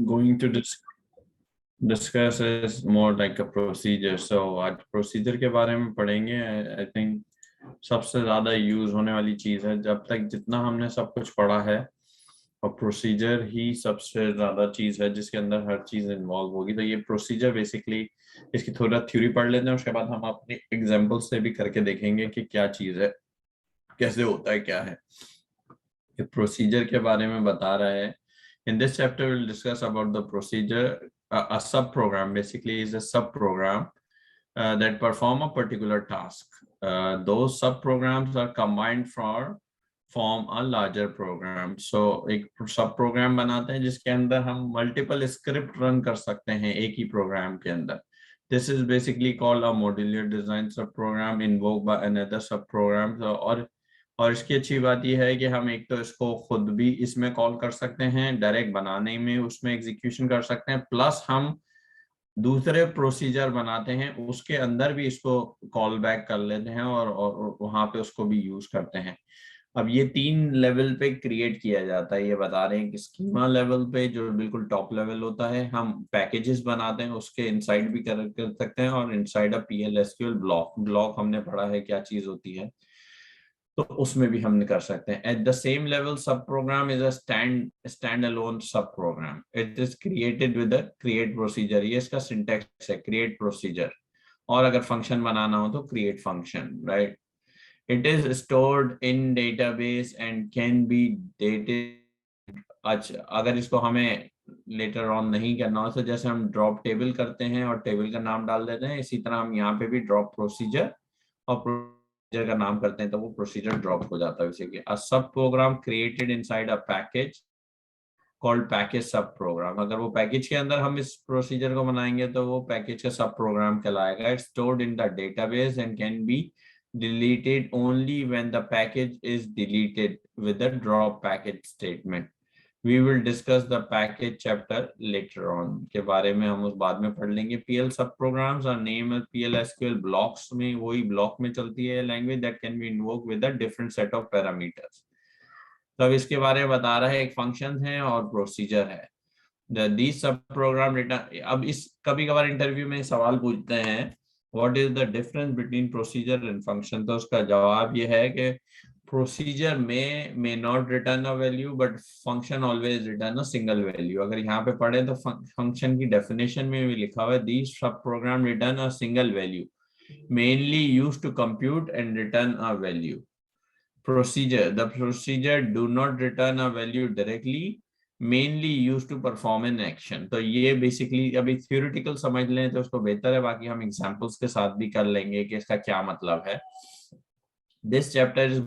going to discuss is more like a procedure. So आज procedure के बारे में पढ़ेंगे. I think सबसे ज्यादा यूज होने वाली चीज है. जब तक जितना हमने सब कुछ पढ़ा है, और प्रोसीजर ही सबसे ज्यादा चीज है जिसके अंदर हर चीज इन्वॉल्व होगी. तो ये प्रोसीजर बेसिकली, इसकी थोड़ा थ्योरी पढ़ लेते हैं, उसके बाद हम अपने एग्जांपल से भी करके देखेंगे कि क्या चीज है, कैसे होता है, क्या है. ये प्रोसीजर के बारे में बता रहा है. In this chapter, we'll discuss about the procedure. A sub-program basically is a sub-program that perform a particular task. Those sub-programs are combined for form a larger program. So एक sub-program बनाते हैं जिसके अंदर हम multiple script run कर सकते हैं एक ही program के अंदर. This is basically called a modular design sub-program invoked by another sub-program. और इसकी अच्छी बात यह है कि हम एक तो इसको खुद भी इसमें कॉल कर सकते हैं, डायरेक्ट बनाने में उसमें एग्जीक्यूशन कर सकते हैं, प्लस हम दूसरे प्रोसीजर बनाते हैं उसके अंदर भी इसको कॉल बैक कर लेते हैं और वहां पे उसको भी यूज करते हैं. अब ये 3 लेवल पे क्रिएट किया जाता है. ये बता रहे हैं कि स्कीमा लेवल पे जो बिल्कुल टॉप लेवल होता है, हम पैकेजेस बनाते हैं, उसके इनसाइड भी कर सकते हैं, और इनसाइड अ PL/SQL ब्लॉक हमने पढ़ा है क्या चीज होती है, तो उसमें भी हम कर सकते हैं. At the same level sub program is a stand alone sub program. It is created with a create procedure. ये इसका सिंटैक्स है, क्रिएट प्रोसीजर. और अगर फंक्शन बनाना हो तो create function, right. It is stored in database and can be dated. अच्छा, अगर इसको हमें लेटर ऑन नहीं करना हो तो जैसे हम ड्रॉप टेबल करते हैं और टेबल का नाम डाल देते हैं, इसी तरह हम यहाँ पे भी ड्रॉप प्रोसीजर और प्रोसीजर का नाम करते हैं तो वो प्रोसीजर ड्रॉप हो जाता है. Basically a sub program created inside a package called package sub program. अगर वो पैकेज के अंदर हम इस प्रोसीजर को बनाएंगे तो वो पैकेज का सब प्रोग्राम कहलाएगा. It's stored in the database and can be deleted only when the package is deleted with the drop package statement. We will discuss the package chapter later on. के बारे में हम उस बाद में पढ़ लेंगे. PL सब programs are named PL/SQL blocks. में वही ब्लॉक में चलती है language that can be invoked with a different set of parameters. तो अब इसके बारे में बता रहा है, एक फंक्शन है और प्रोसीजर है. These सब प्रोग्राम रिटर्न. अब इस कभी कभार इंटरव्यू में सवाल पूछते हैं What is the difference between procedure and function? तो उसका जवाब ये है कि procedure may not return a value but function always return a single value. अगर यहाँ पे पढ़े तो function की definition में भी लिखा हुआ है these sub program return a single value mainly used to compute and return a value. The procedure do not return a value directly, mainly used to perform an action. तो ये basically अभी theoretical समझ लें तो उसको बेहतर है, बाकी हम examples के साथ भी कर लेंगे कि इसका क्या मतलब है. This chapter is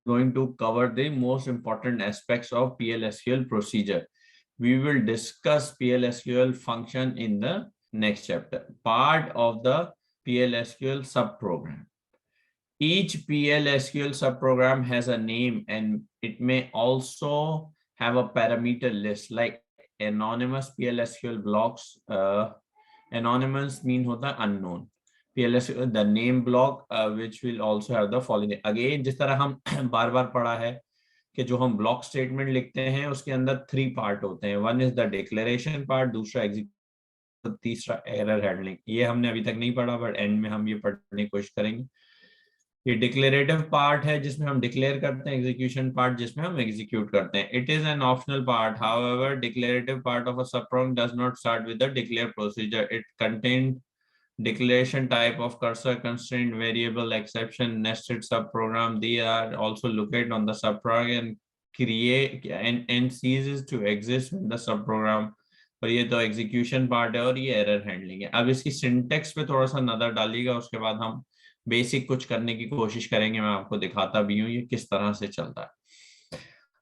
going to cover the most important aspects of PL/SQL procedure. We will discuss PL/SQL function in the next chapter. Part of the PL/SQL subprogram. Each PL/SQL subprogram has a name and it may also have a parameter list like anonymous PL/SQL blocks. Anonymous mean होता है unknown. PL/SQL the name block which will also have the following. Again जिस तरह हम बार बार पढ़ा है कि जो हम ब्लॉक स्टेटमेंट लिखते हैं उसके अंदर 3 पार्ट होते हैं. One is the declaration part, दूसरा एग्जीक्यूशन, तीसरा एरर हैंडलिंग. ये हमने अभी तक नहीं पढ़ा बट एंड में हम ये पढ़ने की कोशिश करेंगे. ये डिक्लेरेटिव पार्ट है जिसमें हम डिक्लेयर करते हैं, एग्जीक्यूशन पार्ट जिसमें हम एग्जीक्यूट करते हैं. It is an optional part. However declarative part of a sub program does not start with the declare procedure. It contain declaration type of cursor, constraint, variable, exception, nested subprogram. They are also located on the subprogram and create and ceases to exist when the subprogram. और ये तो execution part है और ये error handling है. अब इसकी syntax पे थोड़ा सा नजर डालिएगा, उसके बाद हम बेसिक कुछ करने की कोशिश करेंगे. मैं आपको दिखाता भी हूँ ये किस तरह से चलता है.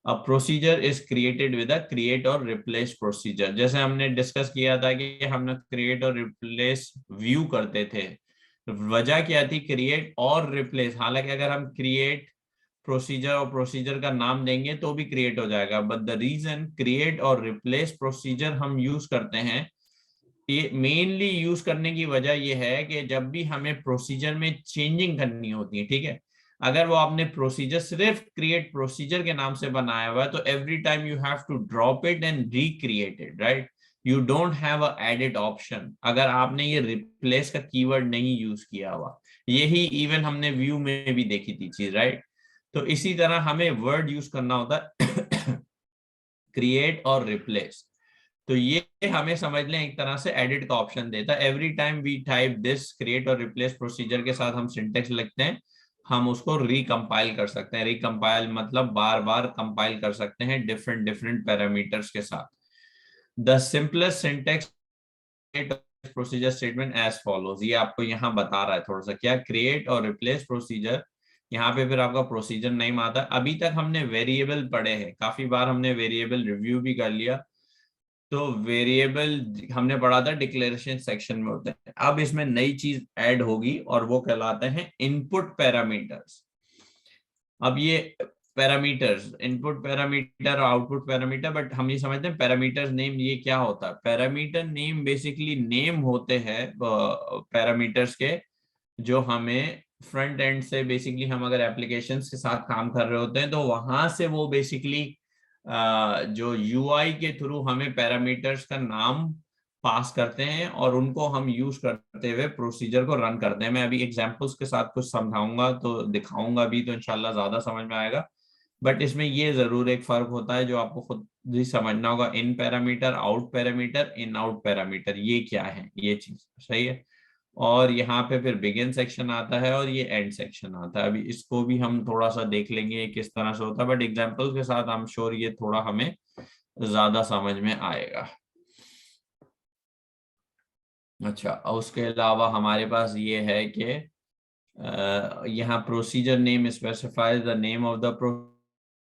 A procedure is created with a create और replace procedure. जैसे हमने डिस्कस किया था कि हमने create और replace view करते थे. वजह क्या थी create और replace. हालांकि अगर हम create procedure और procedure का नाम देंगे तो भी create हो जाएगा. But the reason create और replace procedure हम यूज करते हैं, ये मेनली यूज करने की वजह ये है कि जब भी हमें प्रोसीजर में चेंजिंग करनी होती है, ठीक है, अगर वो आपने प्रोसीजर सिर्फ क्रिएट प्रोसीजर के नाम से बनाया हुआ है तो every time you have to drop it and recreate it, right. You don't have a edit option, अगर आपने ये रिप्लेस का कीवर्ड नहीं यूज किया हुआ। यही इवन हमने व्यू में भी देखी थी चीज, राइट। तो इसी तरह हमें वर्ड यूज करना होता है क्रिएट और रिप्लेस। तो ये हमें समझ लें एक तरह से एडिट का ऑप्शन देता है। Every time we type this create और रिप्लेस प्रोसीजर के साथ हम सिंटेक्स लिखते हैं, हम उसको रिकम्पाइल कर सकते हैं। रिकम्पाइल मतलब बार बार कंपाइल कर सकते हैं डिफरेंट डिफरेंट पैरामीटर्स के साथ। The simplest syntax procedure statement as follows, ये आपको यहाँ बता रहा है थोड़ा सा क्या क्रिएट और रिप्लेस प्रोसीजर। यहाँ पे फिर आपका प्रोसीजर नेम आता है। अभी तक हमने वेरिएबल पढ़े हैं, काफी बार हमने वेरिएबल रिव्यू भी कर लिया। तो वेरिएबल हमने पढ़ा था डिक्लेरेशन सेक्शन में होते हैं। अब इसमें नई चीज ऐड होगी और वो कहलाते हैं इनपुट पैरामीटर्स। अब ये पैरामीटर्स, इनपुट पैरामीटर और आउटपुट पैरामीटर, बट हम ये समझते हैं पैरामीटर्स नेम ये क्या होता है। पैरामीटर नेम बेसिकली नेम होते हैं पैरामीटर्स के, जो हमें फ्रंट एंड से बेसिकली हम अगर एप्लीकेशंस के साथ काम कर रहे होते हैं तो वहां से वो बेसिकली जो यूआई के थ्रू हमें पैरामीटर्स का नाम पास करते हैं और उनको हम यूज करते हुए प्रोसीजर को रन करते हैं। मैं अभी एग्जांपल्स के साथ कुछ समझाऊंगा तो दिखाऊंगा भी, तो इंशाल्लाह ज्यादा समझ में आएगा। बट इसमें ये जरूर एक फर्क होता है जो आपको खुद भी समझना होगा, in parameter, out parameter, in out parameter, ये क्या है, ये चीज सही है। और यहाँ पे फिर बिगिन सेक्शन आता है और ये एंड सेक्शन आता है। अभी इसको भी हम थोड़ा सा देख लेंगे किस तरह से होता है, बट एग्जांपल के साथ आई एम श्योर ये थोड़ा हमें ज्यादा समझ में आएगा। अच्छा, उसके अलावा हमारे पास ये है कि यहाँ procedure name specifies the name of the,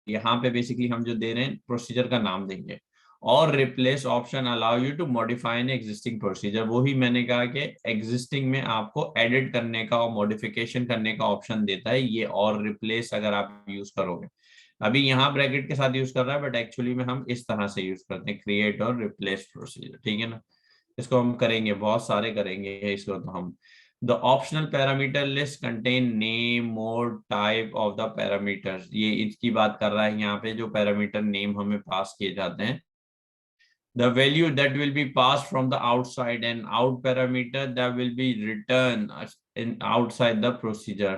यहाँ पे बेसिकली हम जो दे रहे हैं प्रोसीजर का नाम देंगे। और replace option allow you to modify an existing procedure, वो ही मैंने कहा कि एग्जिस्टिंग में आपको एडिट करने का और मॉडिफिकेशन करने का ऑप्शन देता है ये, और रिप्लेस अगर आप यूज करोगे। अभी यहाँ ब्रैकेट के साथ यूज कर रहा है बट एक्चुअली में हम इस तरह से यूज करते हैं, क्रिएट और रिप्लेस प्रोसीजर, ठीक है ना। इसको हम करेंगे, बहुत सारे करेंगे इसको। तो हम the optional parameter list contain name, mode, type of the parameters, ये इसकी बात कर रहा है यहाँ पे, जो पैरामीटर नेम हमें पास किए जाते हैं। The value that will be passed from the outside and out parameter that will be returned in outside the procedure.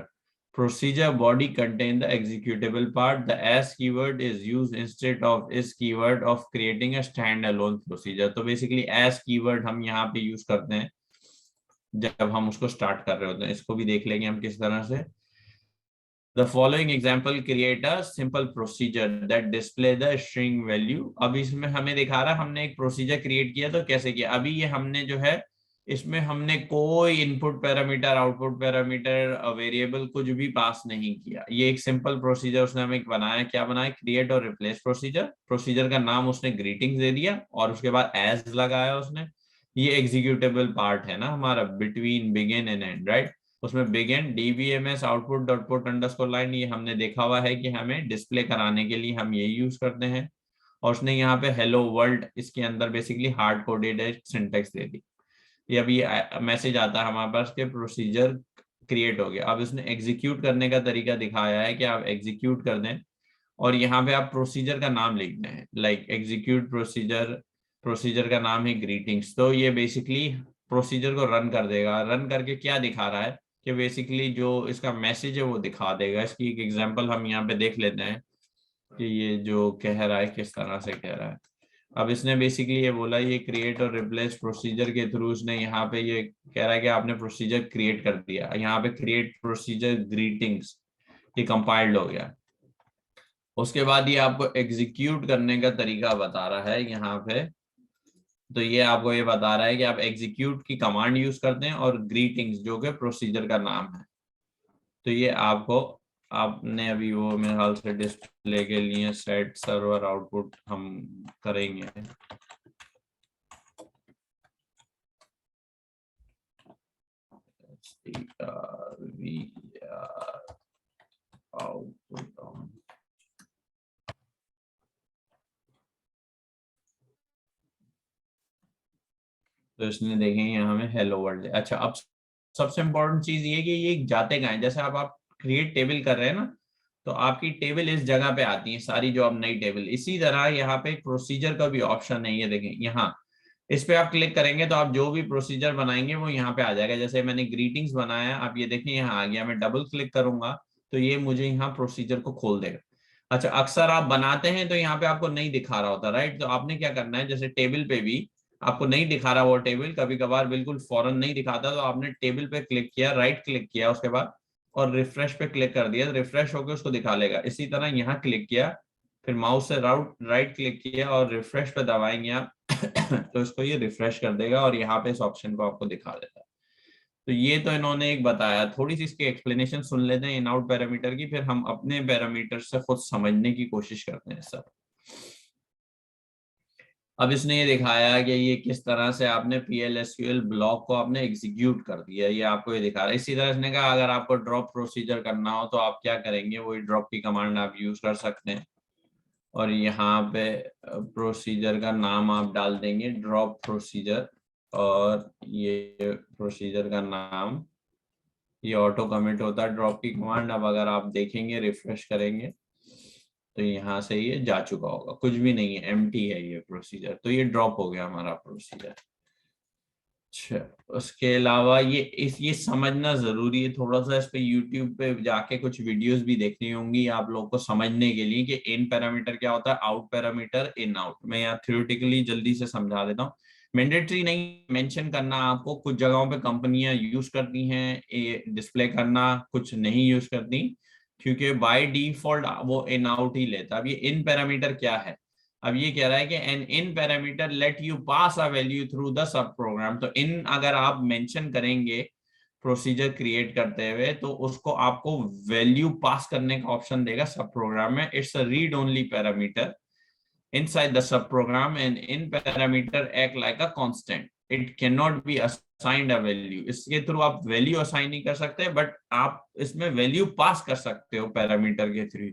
Procedure body contain the executable part. The as keyword is used instead of is keyword of creating a standalone procedure. तो basically as keyword हम यहाँ पे use करते हैं जब हम उसको start कर रहे होते हैं। इसको भी देख लेंगे हम किस तरह से। The following example create a simple procedure that display the string value. अब इसमें हमें दिखा रहा है हमने एक प्रोसीजर क्रिएट किया तो कैसे किया। अभी ये हमने जो है इसमें हमने कोई input parameter, output parameter, variable कुछ भी पास नहीं किया। ये एक सिंपल प्रोसीजर उसने हमें बनाया। क्या बनाया? क्रिएट और रिप्लेस प्रोसीजर। प्रोसीजर का नाम उसने ग्रीटिंग्स दे दिया और उसके बाद एज लगाया उसने। ये एग्जीक्यूटेबल पार्ट है ना हमारा, between begin end end, right. उसमें begin DBMS output dot put underscore line, ये हमने देखा हुआ है कि हमें डिस्प्ले कराने के लिए हम ये यूज करते हैं। और उसने यहाँ पे हेलो वर्ल्ड इसके अंदर बेसिकली हार्ड कोडेड सिंटेक्स दे दी। ये अभी मैसेज आता है हमारे पास के प्रोसीजर क्रिएट हो गया। अब इसने एग्जीक्यूट करने का तरीका दिखाया है कि आप एग्जीक्यूट कर दें और यहाँ पे आप प्रोसीजर का नाम लिखना है, लाइक एग्जीक्यूट प्रोसीजर। प्रोसीजर का नाम है ग्रीटिंग्स। तो ये बेसिकली प्रोसीजर को रन कर देगा। रन करके क्या दिखा रहा है कि बेसिकली जो इसका मैसेज है वो दिखा देगा। इसकी एक एग्जांपल हम यहाँ पे देख लेते हैं कि ये जो कह रहा है किस तरह से कह रहा है। अब इसने बेसिकली ये बोला, ये क्रिएट और रिप्लेस प्रोसीजर के थ्रू उसने यहाँ पे ये कह रहा है कि आपने प्रोसीजर क्रिएट कर दिया। यहाँ पे क्रिएट प्रोसीजर ग्रीटिंग्स, ये कंपाइल्ड हो गया। उसके बाद ये आपको एग्जीक्यूट करने का तरीका बता रहा है यहाँ पे। तो ये आपको ये बता रहा है कि आप एग्जीक्यूट की कमांड यूज करते हैं और ग्रीटिंग्स जो कि प्रोसीजर का नाम है। तो ये आपको, आपने अभी वो मेरे ख्याल से डिस्प्ले के लिए सेट सर्वर आउटपुट हम करेंगे। आउटपुट तो इसने देखेंगे यहाँ में हेलो वर्ल्ड। अच्छा, अब सबसे इम्पोर्टेंट चीज ये कि ये जाते कहाँ है। जैसे आप क्रिएट टेबल कर रहे हैं ना, तो आपकी टेबल इस जगह पे आती है सारी जो अब नई टेबल। इसी तरह यहाँ पे प्रोसीजर का भी ऑप्शन है, ये देखें यहाँ इस पे आप क्लिक करेंगे तो आप जो भी प्रोसीजर बनाएंगे वो यहाँ पे आ जाएगा। जैसे मैंने ग्रीटिंग्स बनाया, आप ये देखिए यहाँ आ गया, मैं डबल क्लिक करूंगा तो ये मुझे यहाँ प्रोसीजर को खोल देगा। अच्छा, अक्सर आप बनाते हैं तो यहाँ पे आपको नहीं दिखा रहा होता, राइट? तो आपने क्या करना है, जैसे टेबल पे भी आपको नहीं दिखा रहा वो टेबल, कभी कभार बिल्कुल फौरन नहीं दिखाता, तो आपने टेबल पे क्लिक किया, राइट क्लिक किया उसके बाद और रिफ्रेश पे क्लिक कर दिया, रिफ्रेश होकर उसको दिखा लेगा। इसी तरह यहाँ क्लिक किया, फिर माउस से राइट क्लिक किया और रिफ्रेश पे दबाएंगे आप तो इसको ये रिफ्रेश कर देगा और यहाँ पे इस ऑप्शन को आपको दिखा देता है। तो ये तो इन्होंने एक बताया, थोड़ी सी इसकी एक्सप्लेनेशन सुन लेते हैं इन आउट पैरामीटर की, फिर हम अपने पैरामीटर से खुद समझने की कोशिश करते हैं सब। अब इसने ये दिखाया कि ये किस तरह से आपने PL/SQL ब्लॉक को आपने एग्जीक्यूट कर दिया, ये आपको ये दिखा रहा है। इसी तरह इसने कहा अगर आपको ड्रॉप प्रोसीजर करना हो तो आप क्या करेंगे, वही ड्रॉप की कमांड आप यूज कर सकते हैं और यहाँ पे प्रोसीजर का नाम आप डाल देंगे ड्रॉप प्रोसीजर, और ये प्रोसीजर का नाम, ये ऑटो कमिट होता है ड्रॉप की कमांड। अब अगर आप देखेंगे रिफ्रेश करेंगे तो यहाँ से ये जा चुका होगा, कुछ भी नहीं है, एम्प्टी है ये प्रोसीजर, तो ये ड्रॉप हो गया हमारा प्रोसीजर। अच्छा, उसके अलावा ये समझना जरूरी है थोड़ा सा, इस पे यूट्यूब पे जाके कुछ वीडियोस भी देखनी होंगी आप लोगों को समझने के लिए कि इन पैरामीटर क्या होता है, आउट पैरामीटर, इन आउट। मैं यहाँ थ्योरेटिकली जल्दी से समझा देता हूँ। मैंडेटरी नहीं मेंशन करना आपको, कुछ जगहों पे कंपनियां यूज करती हैं डिस्प्ले करना, कुछ नहीं यूज करती, क्योंकि बाय डिफॉल्ट वो इन आउट ही लेता। अब ये इन पैरामीटर क्या है, अब ये कह रहा है कि an in parameter let you pass a value through the sub program. तो इन अगर आप मेंशन करेंगे प्रोसीजर क्रिएट करते हुए तो उसको आपको वैल्यू पास करने का ऑप्शन देगा सब प्रोग्राम में। It's a read only parameter inside the subprogram and in parameter act like a constant, it cannot be assigned a value। इसके थ्रू आप वैल्यू असाइन नहीं कर सकते, बट आप इसमें वैल्यू पास कर सकते हो पैरामीटर के through.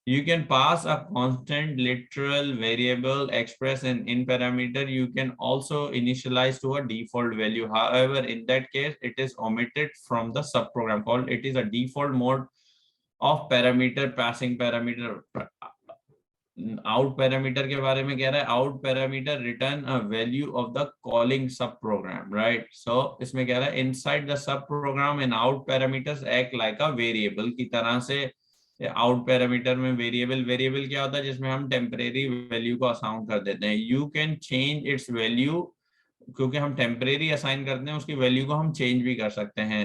You can pass a constant literal variable expressed in parameter. You can also initialize to a default value. However, in that case, it is omitted from the subprogram called. It is a default mode of parameter passing parameter। Out parameter के बारे में कह रहा है, out parameter return a value of the calling sub program, right? So इसमें कह रहा है inside the sub program and out parameters act like a variable की तरह से। आउट पैरामीटर में वेरिएबल क्या होता है, जिसमें हम टेम्परेरी वैल्यू को असाइन कर देते हैं। You can change it's value, क्योंकि हम टेम्परेरी असाइन करते हैं उसकी वैल्यू को हम चेंज भी कर सकते हैं।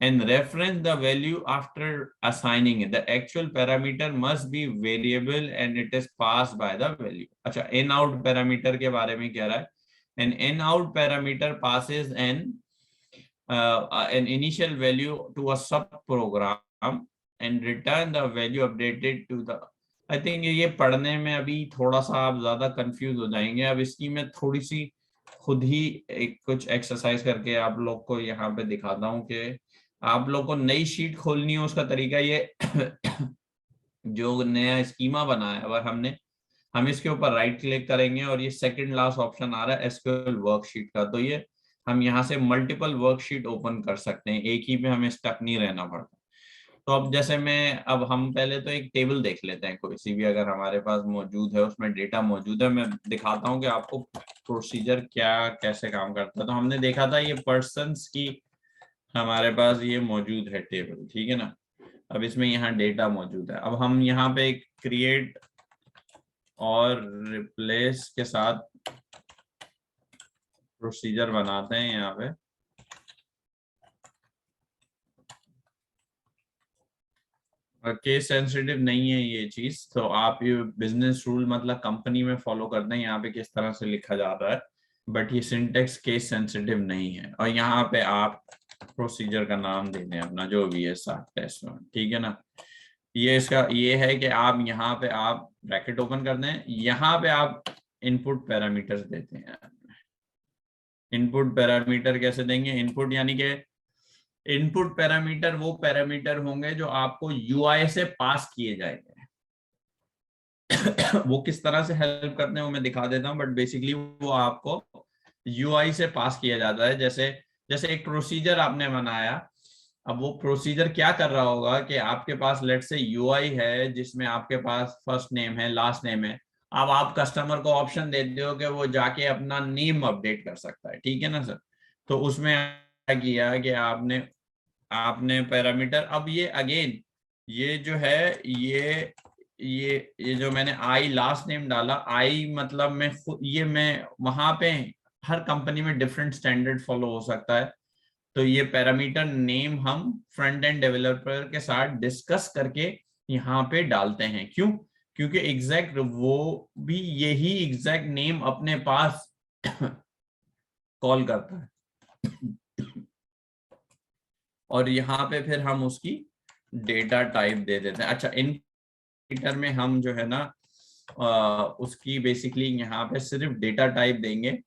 and reference the value after assigning it. The actual parameter must be variable and it is passed by the value। अच्छा, in out parameter के बारे में कह रहा है, and in out parameter passes an initial value to a sub program and return the value updated to the। I think ये पढ़ने में अभी थोड़ा सा आप ज्यादा कंफ्यूज हो जाएंगे। अब इसकी मैं थोड़ी सी खुद ही एक कुछ एक्सरसाइज करके आप लोग को यहाँ पे दिखाता हूँ कि आप लोग को नई शीट खोलनी है उसका तरीका ये जो नया स्कीमा बनाया है हम इसके ऊपर राइट क्लिक करेंगे और ये सेकंड लास्ट ऑप्शन आ रहा है एसक्यूएल वर्कशीट का, तो ये हम यहाँ से मल्टीपल वर्कशीट ओपन कर सकते हैं, एक ही में हमें स्टक नहीं रहना पड़ता। तो अब जैसे अब हम पहले तो एक टेबल देख लेते हैं, कोई सी भी अगर हमारे पास मौजूद है, उसमें डेटा मौजूद है। मैं दिखाता हूँ कि आपको प्रोसीजर क्या कैसे काम करता है। तो हमने देखा था ये पर्सन्स की हमारे पास ये मौजूद है टेबल, ठीक है ना। अब इसमें यहाँ डेटा मौजूद है। अब हम यहाँ पे क्रिएट और रिप्लेस के साथ प्रोसीजर बनाते हैं यहाँ पे। केस सेंसिटिव नहीं है ये चीज, तो आप ये बिजनेस रूल मतलब कंपनी में फॉलो करते हैं यहाँ पे किस तरह से लिखा जाता है, बट ये सिंटेक्स केस सेंसिटिव नहीं है। और यहाँ पे आप प्रोसीजर का नाम दे दें अपना जो भी है साथ टेस्ट में, ठीक है ना। ये इसका ये है कि आप यहाँ पे आप ब्रैकेट ओपन कर दें, यहाँ पे आप इनपुट पैरामीटर्स देते हैं। इनपुट पैरामीटर कैसे देंगे, इनपुट यानी कि इनपुट पैरामीटर वो पैरामीटर होंगे जो आपको यूआई से पास किए जाएंगे। वो किस तरह से हेल्प करते हैं वो मैं दिखा देता हूँ, बट बेसिकली वो आपको यूआई से पास किया जाता है। जैसे जैसे एक प्रोसीजर आपने बनाया, अब वो प्रोसीजर क्या कर रहा होगा कि आपके पास लेट से यूआई है जिसमें आपके पास फर्स्ट नेम है लास्ट नेम है, अब आप कस्टमर को ऑप्शन देते हो कि वो जाके अपना नेम अपडेट कर सकता है, ठीक है ना सर। तो उसमें क्या किया कि आपने आपने पैरामीटर, अब ये अगेन ये जो है ये जो मैंने आई लास्ट नेम डाला, आई मतलब मैं ये मैं वहां पे हर कंपनी में डिफरेंट स्टैंडर्ड फॉलो हो सकता है। तो ये पैरामीटर नेम हम फ्रंट एंड डेवलपर के साथ डिस्कस करके यहाँ पे डालते हैं। क्यों? क्योंकि एग्जैक्ट वो भी यही एग्जैक्ट नेम अपने पास कॉल करता है। और यहाँ पे फिर हम उसकी डेटा टाइप दे देते हैं। अच्छा, इन मीटर में हम जो है ना उसकी बेसिकली यहाँ पे सिर्फ डेटा टाइप देंगे,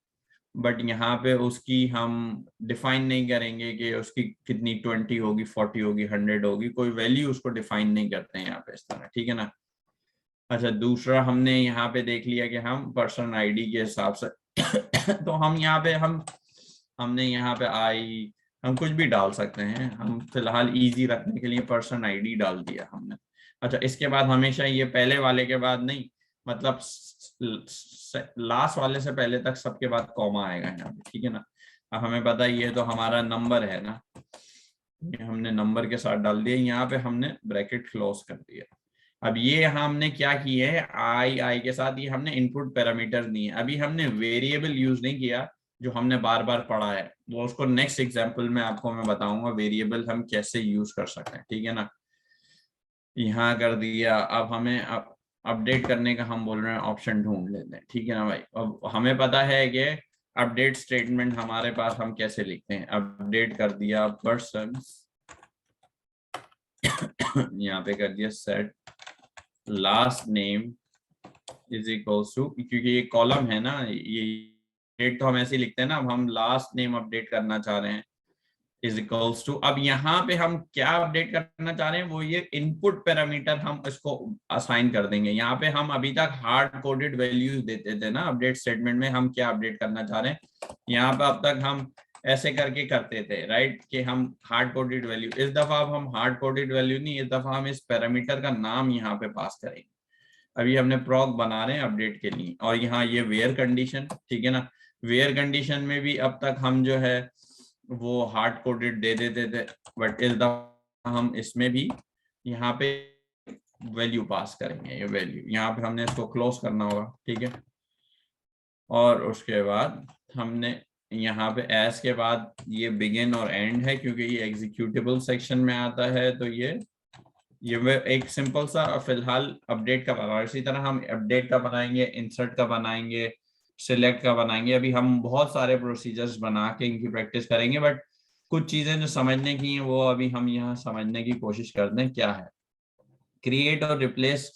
बट यहाँ पे उसकी हम डिफाइन नहीं करेंगे कि उसकी कितनी 20 होगी, 40 होगी, 100 होगी, कोई वैल्यू उसको डिफाइन नहीं करते हैं यहाँ पे इस तरह, ठीक है ना। अच्छा, दूसरा हमने यहाँ पे देख लिया कि हम पर्सन आईडी के हिसाब से तो हम यहाँ पे हमने यहाँ पे हम कुछ भी डाल सकते हैं, हम फिलहाल इजी रखने के लिए पर्सन आईडी डाल दिया हमने। अच्छा, इसके बाद हमेशा ये पहले वाले के बाद नहीं, मतलब लास्ट वाले से पहले तक सबके बाद कॉमा आएगा यहाँ पे, ठीक है ना। अब हमें पता है ये तो हमारा नंबर है ना, ये हमने नंबर के साथ डाल दिया, यहाँ पे हमने ब्रैकेट क्लोज कर दिया। अब ये यहाँ हमने क्या किया है, आई के साथ ये हमने इनपुट पैरामीटर दिए। अभी हमने वेरिएबल यूज नहीं किया जो हमने बार बार पढ़ा है, वो उसको नेक्स्ट एग्जांपल में आपको मैं बताऊंगा वेरिएबल हम कैसे यूज कर सकते हैं, ठीक है ना। यहाँ कर दिया। अब हमें अपडेट करने का हम बोल रहे हैं ऑप्शन ढूंढ लेते हैं, ठीक है ना भाई। अब हमें पता है कि अपडेट स्टेटमेंट हमारे पास हम कैसे लिखते हैं। अपडेट कर दिया पर्सन यहाँ पे कर दिया set last name is equals to, क्योंकि ये कॉलम है ना, ये डेट तो हम ऐसे लिखते हैं ना, अब हम लास्ट नेम अपडेट करना चाह रहे हैं इज इक्वल्स टू। अब यहाँ पे हम क्या अपडेट करना चाह रहे हैं, वो ये इनपुट पैरामीटर हम इसको असाइन कर देंगे। यहाँ पे हम अभी तक हार्ड कोडेड वैल्यूज देते थे ना अपडेट स्टेटमेंट में, हम क्या अपडेट करना चाह रहे हैं यहाँ पे। अब तक हम ऐसे करके करते थे राइट, कि हम हार्ड कोडेड वैल्यू, इस दफा अब हम हार्ड कोडेड वैल्यू नहीं, इस दफा हम इस पैरामीटर का नाम यहाँ पे पास करेंगे। अभी हमने प्रॉक बना रहे हैं अपडेट के लिए, और यहाँ ये वेयर कंडीशन, ठीक है ना। वेयर कंडीशन में भी अब तक हम जो है वो हार्ड कोडेड दे देते थे, बट इस दफा हम इसमें भी यहाँ पे वैल्यू पास करेंगे। ये वैल्यू यहाँ पे हमने इसको क्लोज करना होगा, ठीक है। और उसके बाद हमने यहाँ पे एस के बाद ये बिगिन और एंड है, क्योंकि ये एग्जीक्यूटेबल सेक्शन में आता है, तो ये एक सिंपल सा फिलहाल अपडेट का बना। इसी तरह हम अपडेट का बनाएंगे, इंसर्ट का बनाएंगे, सिलेक्ट का बनाएंगे। अभी हम बहुत सारे प्रोसीजर्स बना के इनकी प्रैक्टिस करेंगे, बट कुछ चीजें जो समझने की हैं वो अभी हम यहाँ समझने की कोशिश करते हैं। क्या है क्रिएट और रिप्लेस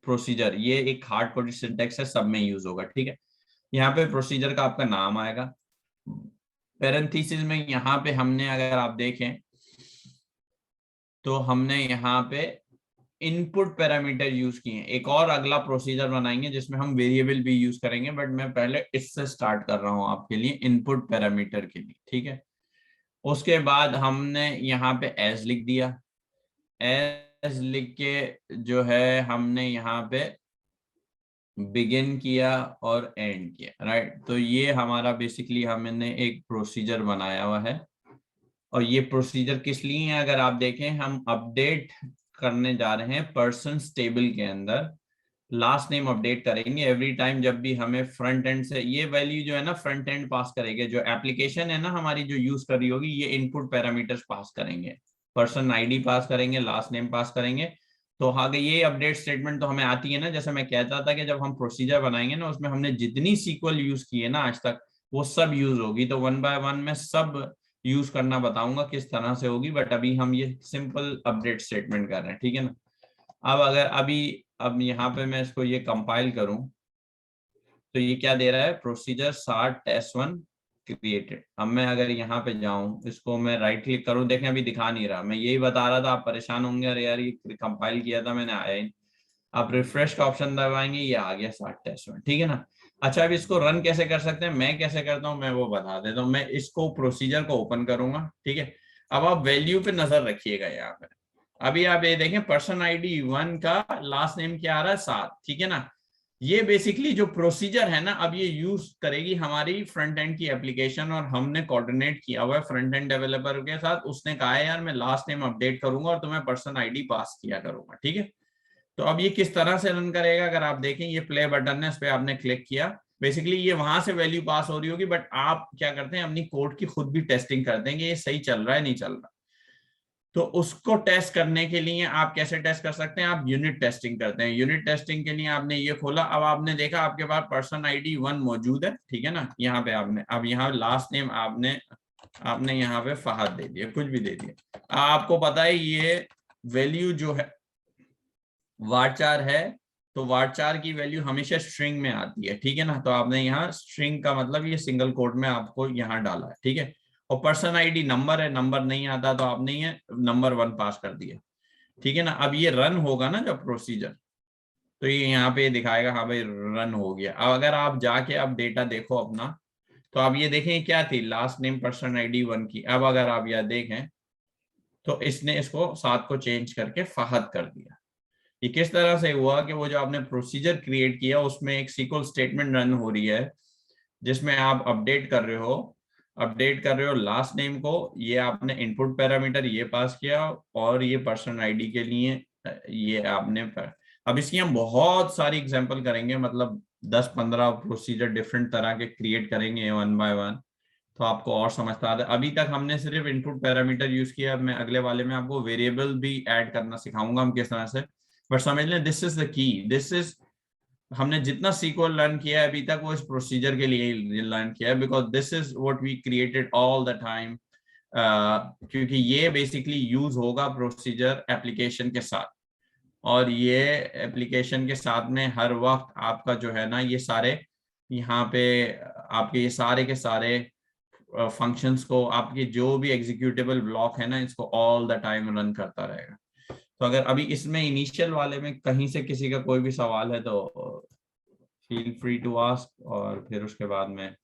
प्रोसीजर, ये एक हार्ड कोडेड सिंटेक्स है, सब में यूज होगा, ठीक है। यहाँ पे प्रोसीजर का आपका नाम आएगा, पैरेंथेसिस में यहाँ पे हमने अगर आप देखें तो हमने यहाँ पे इनपुट पैरामीटर यूज किए हैं। एक और अगला प्रोसीजर बनाएंगे जिसमें हम वेरिएबल भी यूज करेंगे, बट मैं पहले इससे स्टार्ट कर रहा हूं आपके लिए इनपुट पैरामीटर के लिए, ठीक है। उसके बाद हमने यहाँ पे एज लिख दिया, एज लिख के जो है हमने यहाँ पे बिगिन किया और एंड किया, राइट। तो ये हमारा बेसिकली हमने एक प्रोसीजर बनाया हुआ है। और ये प्रोसीजर किस लिए है, अगर आप देखें हम अपडेट करने जा रहे हैं पर्सन टेबल के अंदर, लास्ट नेम अपडेट करेंगे एवरी टाइम जब भी हमें फ्रंट एंड से ये वैल्यू जो है ना फ्रंट एंड पास करेंगे, जो एप्लीकेशन है ना हमारी जो यूज कर रही होगी, ये इनपुट पैरामीटर्स पास करेंगे, पर्सन आईडी पास करेंगे, लास्ट नेम पास करेंगे। तो आगे ये अपडेट स्टेटमेंट तो हमें आती है ना, जैसे मैं कहता था कि जब हम प्रोसीजर बनाएंगे ना उसमें हमने जितनी सीक्वल यूज की है ना आज तक वो सब यूज होगी। तो वन बाय वन में सब यूज करना बताऊंगा किस तरह से होगी, बट अभी हम ये सिंपल अपडेट स्टेटमेंट कर रहे हैं, ठीक है ना। अब अगर अब यहाँ पे मैं इसको ये कंपाइल करूं तो ये क्या दे रहा है, प्रोसीजर स्टार्ट टेस्ट 1 क्रिएटेड। अब मैं अगर यहाँ पे जाऊं, इसको मैं राइट क्लिक करूं, देखें अभी दिखा नहीं रहा, मैं यही बता रहा था, आप परेशान होंगे अरे यार ये कंपाइल किया था मैंने, आया ही। आप रिफ्रेश का ऑप्शन दबाएंगे, ये आ गया स्टार्ट टेस्ट 1, ठीक है ना। अच्छा, अब इसको रन कैसे कर सकते हैं, मैं कैसे करता हूँ मैं वो बता देता हूँ। मैं इसको प्रोसीजर को ओपन करूंगा, ठीक है। अब आप वैल्यू पे नजर रखिएगा यहाँ पे। अभी आप ये देखें पर्सन आईडी 1 का लास्ट नेम क्या आ रहा है 7, ठीक है ना। ये बेसिकली जो प्रोसीजर है ना, अब ये यूज करेगी हमारी फ्रंट एंड की एप्लीकेशन, और हमने कोऑर्डिनेट किया हुआ है फ्रंट एंड डेवलपर के साथ। उसने कहा है यार मैं लास्ट नेम अपडेट करूंगा और तुम्हें पर्सन आईडी पास किया करूंगा, ठीक है। तो अब ये किस तरह से रन करेगा, अगर आप देखें ये प्ले बटन है, इस पर आपने क्लिक किया, बेसिकली ये वहां से वैल्यू पास हो रही होगी, बट आप क्या करते हैं अपनी कोड की खुद भी टेस्टिंग करते हैं कि ये सही चल रहा है नहीं चल रहा। तो उसको टेस्ट करने के लिए आप कैसे टेस्ट कर सकते हैं, आप यूनिट टेस्टिंग करते हैं। यूनिट टेस्टिंग के लिए आपने ये खोला, अब आपने देखा आपके पास पर्सन आईडी 1 मौजूद है, ठीक है ना। यहाँ पे आपने अब यहाँ लास्ट नेम आपने आपने यहाँ पे फहद दे दिया, कुछ भी दे दिया। आपको पता है ये वैल्यू जो है वारचार है, तो वारचार की वैल्यू हमेशा स्ट्रिंग में आती है, ठीक है ना। तो आपने यहाँ स्ट्रिंग का मतलब ये सिंगल कोट में आपको यहाँ डाला है, ठीक है। और पर्सन आईडी नंबर है, नंबर नहीं आता तो आपने ये नंबर 1 पास कर दिया, ठीक है ना। अब ये रन होगा ना जब प्रोसीजर, तो ये यहाँ पे दिखाएगा हाँ भाई रन हो गया। अब अगर आप जाके अब डेटा देखो अपना, तो आप ये देखें क्या थी, लास्ट नेम पर्सन आईडी 1 की। अब अगर आप यह देखें तो इसने इसको 7 को चेंज करके फहद कर दिया। ये किस तरह से हुआ कि वो जो आपने प्रोसीजर क्रिएट किया उसमें एक सीक्वल स्टेटमेंट रन हो रही है, जिसमें आप अपडेट कर रहे हो लास्ट नेम को। ये आपने इनपुट पैरामीटर ये पास किया, और ये पर्सन आईडी के लिए ये आपने अब इसकी हम बहुत सारी एग्जांपल करेंगे, मतलब 10-15 प्रोसीजर डिफरेंट तरह के क्रिएट करेंगे वन बाय वन, तो आपको और समझता आता है। अभी तक हमने सिर्फ इनपुट पैरामीटर यूज किया, मैं अगले वाले में आपको वेरिएबल भी ऐड करना सिखाऊंगा हम किस तरह से। बट समझ लें this is the key, this is हमने जितना सीक्वल लर्न किया है अभी तक वो इस प्रोसीजर के लिए लर्न किया है, because this is what we created all the time. क्योंकि ये बेसिकली यूज होगा प्रोसीजर एप्लीकेशन के साथ, और ये एप्लीकेशन के साथ में हर वक्त आपका जो है ना ये सारे यहाँ पे आपके ये सारे के सारे फंक्शंस को, आपके जो भी एग्जीक्यूटेबल ब्लॉक है ना, इसको ऑल द टाइम रन करता रहेगा। तो अगर अभी इसमें इनिशियल वाले में कहीं से किसी का कोई भी सवाल है तो फील फ्री टू आस्क, और फिर उसके बाद में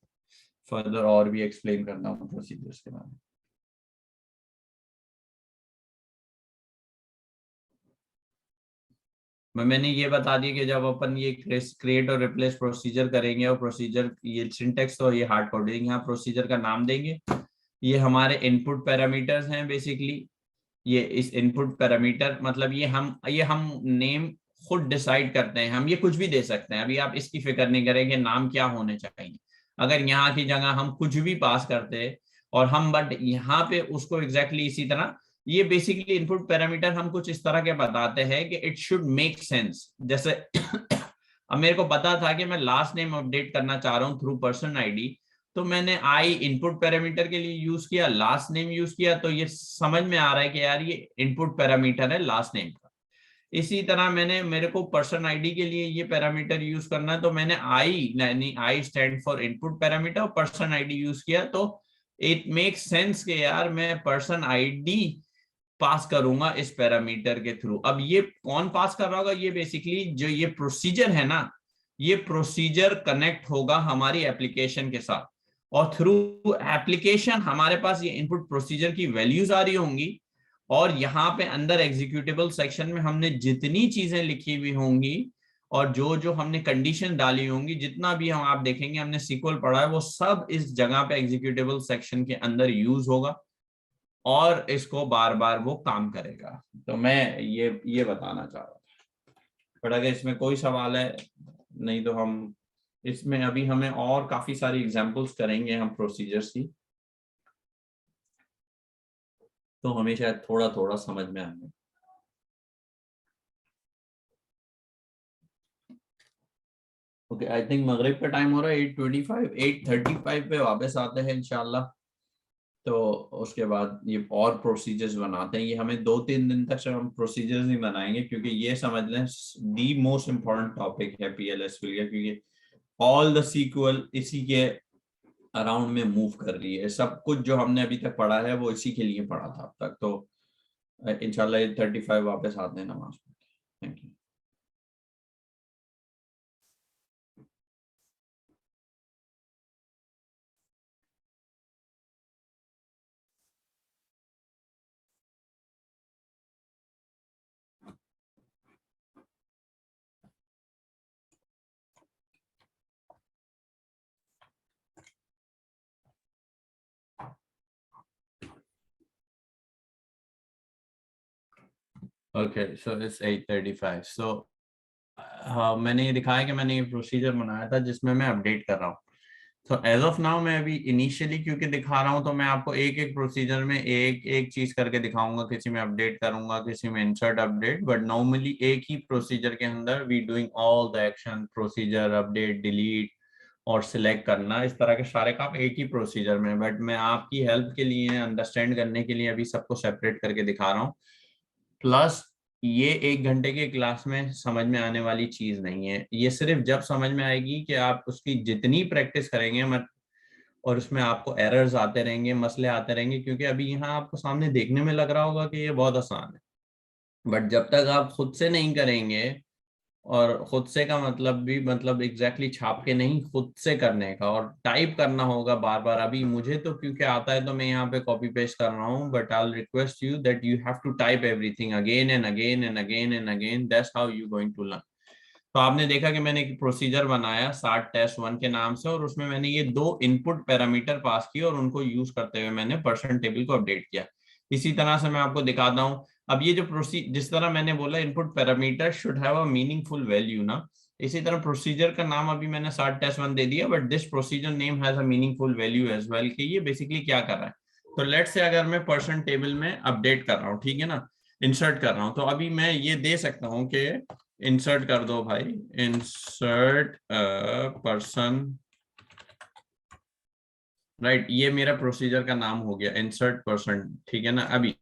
फर्दर और भी एक्सप्लेन करना हूँ प्रोसीजर्स के बारे में। मैंने ये बता दिया कि जब अपन ये क्रिएट और रिप्लेस प्रोसीजर करेंगे, और प्रोसीजर ये सिंटेक्स तो ये हार्ड कोडिंग, यहाँ प्रोसीजर का नाम देंगे। ये हमारे इनपुट पैरामीटर्स हैं बेसिकली। ये इस इनपुट पैरामीटर मतलब ये हम नेम खुद डिसाइड करते हैं, हम ये कुछ भी दे सकते हैं। अभी आप इसकी फिक्र नहीं करेंगे नाम क्या होने चाहिए। अगर यहाँ की जगह हम कुछ भी पास करते और हम बट यहाँ पे उसको एग्जैक्टली इसी तरह, ये बेसिकली इनपुट पैरामीटर हम कुछ इस तरह के बताते हैं कि इट शुड मेक सेंस। जैसे अब मेरे को पता था कि मैं लास्ट नेम अपडेट करना चाह रहा हूँ थ्रू पर्सन आईडी, तो मैंने आई इनपुट पैरामीटर के लिए यूज किया, लास्ट नेम यूज किया, तो ये समझ में आ रहा है कि यार ये इनपुट पैरामीटर है लास्ट नेम का। इसी तरह मैंने मेरे को पर्सन आईडी के लिए ये पैरामीटर यूज करना है, तो मैंने I stand for input parameter, person ID use किया। तो इट मेक्स सेंस कि यार मैं पर्सन आईडी पास करूंगा इस पैरामीटर के थ्रू। अब ये कौन पास कर रहा होगा, ये बेसिकली जो ये प्रोसीजर है ना, ये प्रोसीजर कनेक्ट होगा हमारी एप्लीकेशन के साथ, और थ्रू एप्लीकेशन हमारे पास ये इनपुट प्रोसीजर की वैल्यूज आ रही होंगी, और यहाँ पे अंदर एग्जीक्यूटेबल सेक्शन में हमने जितनी चीजें लिखी हुई होंगी और जो जो हमने कंडीशन डाली होंगी, जितना भी हम आप देखेंगे हमने सीक्वल पढ़ा है, वो सब इस जगह पे एग्जीक्यूटेबल सेक्शन के अंदर यूज होगा, और इसको बार बार वो काम करेगा। तो मैं ये बताना चाह रहा था। बट अगर इसमें कोई सवाल है, नहीं तो हम इसमें अभी हमें और काफी सारी एग्जांपल्स करेंगे हम प्रोसीजर्स की, तो हमें शायद थोड़ा थोड़ा समझ में आएगा। ओके, आई थिंक मगरिब का टाइम हो रहा है, 8:25 8:35 पे वापस आते हैं इंशाल्लाह। तो उसके बाद ये और प्रोसीजर्स बनाते हैं। ये हमें 2-3 दिन तक सिर्फ हम प्रोसीजर्स नहीं बनाएंगे, क्योंकि ये समझ लें दी मोस्ट इम्पोर्टेंट टॉपिक है पीएलएस के लिए, क्योंकि ऑल द सीक्वल इसी के अराउंड में मूव कर रही है। सब कुछ जो हमने अभी तक पढ़ा है वो इसी के लिए पढ़ा था अब तक। तो इंशाल्लाह 35 वापस आते हैं नमाज। Thank you. Okay so it's 8:35 सो हाँ मैंने ये दिखाया कि मैंने ये प्रोसीजर बनाया था जिसमें मैं अपडेट कर रहा हूँ। तो एज ऑफ नाउ मैं अभी इनिशियली क्योंकि दिखा रहा हूँ तो मैं आपको एक एक प्रोसीजर में एक एक चीज करके दिखाऊंगा, किसी में अपडेट करूंगा, किसी में इंसर्ट अपडेट, बट नॉर्मली एक ही प्रोसीजर के अंदर we doing all the action, procedure update delete और सिलेक्ट करना, इस तरह के सारे काम एक ही प्रोसीजर में। बट मैं आपकी हेल्प के लिए, अंडरस्टैंड करने के लिए अभी सबको सेपरेट करके दिखा रहा हूँ। प्लस ये 1 घंटे के क्लास में समझ में आने वाली चीज नहीं है, ये सिर्फ जब समझ में आएगी कि आप उसकी जितनी प्रैक्टिस करेंगे मत, और उसमें आपको एरर्स आते रहेंगे, मसले आते रहेंगे, क्योंकि अभी यहाँ आपको सामने देखने में लग रहा होगा कि ये बहुत आसान है, बट जब तक आप खुद से नहीं करेंगे, और खुद से का मतलब भी मतलब एग्जैक्टली छाप के नहीं, खुद से करने का, और टाइप करना होगा बार बार। अभी मुझे तो क्योंकि आता है तो मैं यहाँ पे कॉपी पेस्ट कर रहा हूँ, but I will request you that you have to type everything again and again and again and again, that's how you going to learn. तो आपने देखा कि मैंने एक प्रोसीजर बनाया स्टार्ट टेस्ट 1 के नाम से, और उसमें मैंने ये 2 इनपुट पैरामीटर पास किए और उनको यूज करते हुए मैंने पर्सन टेबल को अपडेट किया। इसी तरह से मैं आपको दिखाता हूँ। अब ये जो जिस तरह मैंने बोला input parameter should have a meaningful value ना, इसी तरह प्रोसीजर का नाम अभी मैंने स्टार्ट टेस्ट 1 दे दिया, but this procedure name has a meaningful value as well, कि ये बेसिकली क्या कर रहा है। तो लेट्स से अगर मैं पर्सन टेबल में अपडेट कर रहा हूँ, ठीक है ना, इंसर्ट कर रहा हूँ, तो अभी मैं ये दे सकता हूँ कि इंसर्ट कर दो भाई, इंसर्ट पर्सन, राइट, ये मेरा प्रोसीजर का नाम हो गया इंसर्ट पर्सन, ठीक है ना। अभी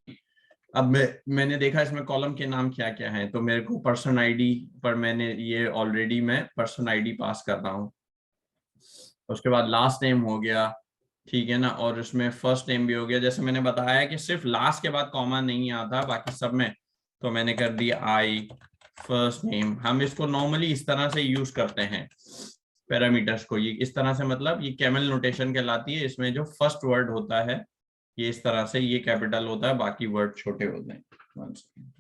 अब मैंने देखा इसमें कॉलम के नाम क्या क्या हैं, तो मेरे को पर्सन आईडी पर मैंने ये ऑलरेडी मैं पर्सन आईडी पास कर रहा हूँ। उसके बाद लास्ट नेम हो गया, ठीक है ना, और उसमें फर्स्ट नेम भी हो गया। जैसे मैंने बताया कि सिर्फ लास्ट के बाद कॉमा नहीं आता बाकी सब में, तो मैंने कर दिया आई फर्स्ट नेम। हम इसको नॉर्मली इस तरह से यूज करते हैं पैरामीटर्स को, ये इस तरह से, मतलब ये कैमल नोटेशन कहलाती है। इसमें जो फर्स्ट वर्ड होता है ये इस तरह से, ये कैपिटल होता है, बाकी वर्ड छोटे होते हैं। One second.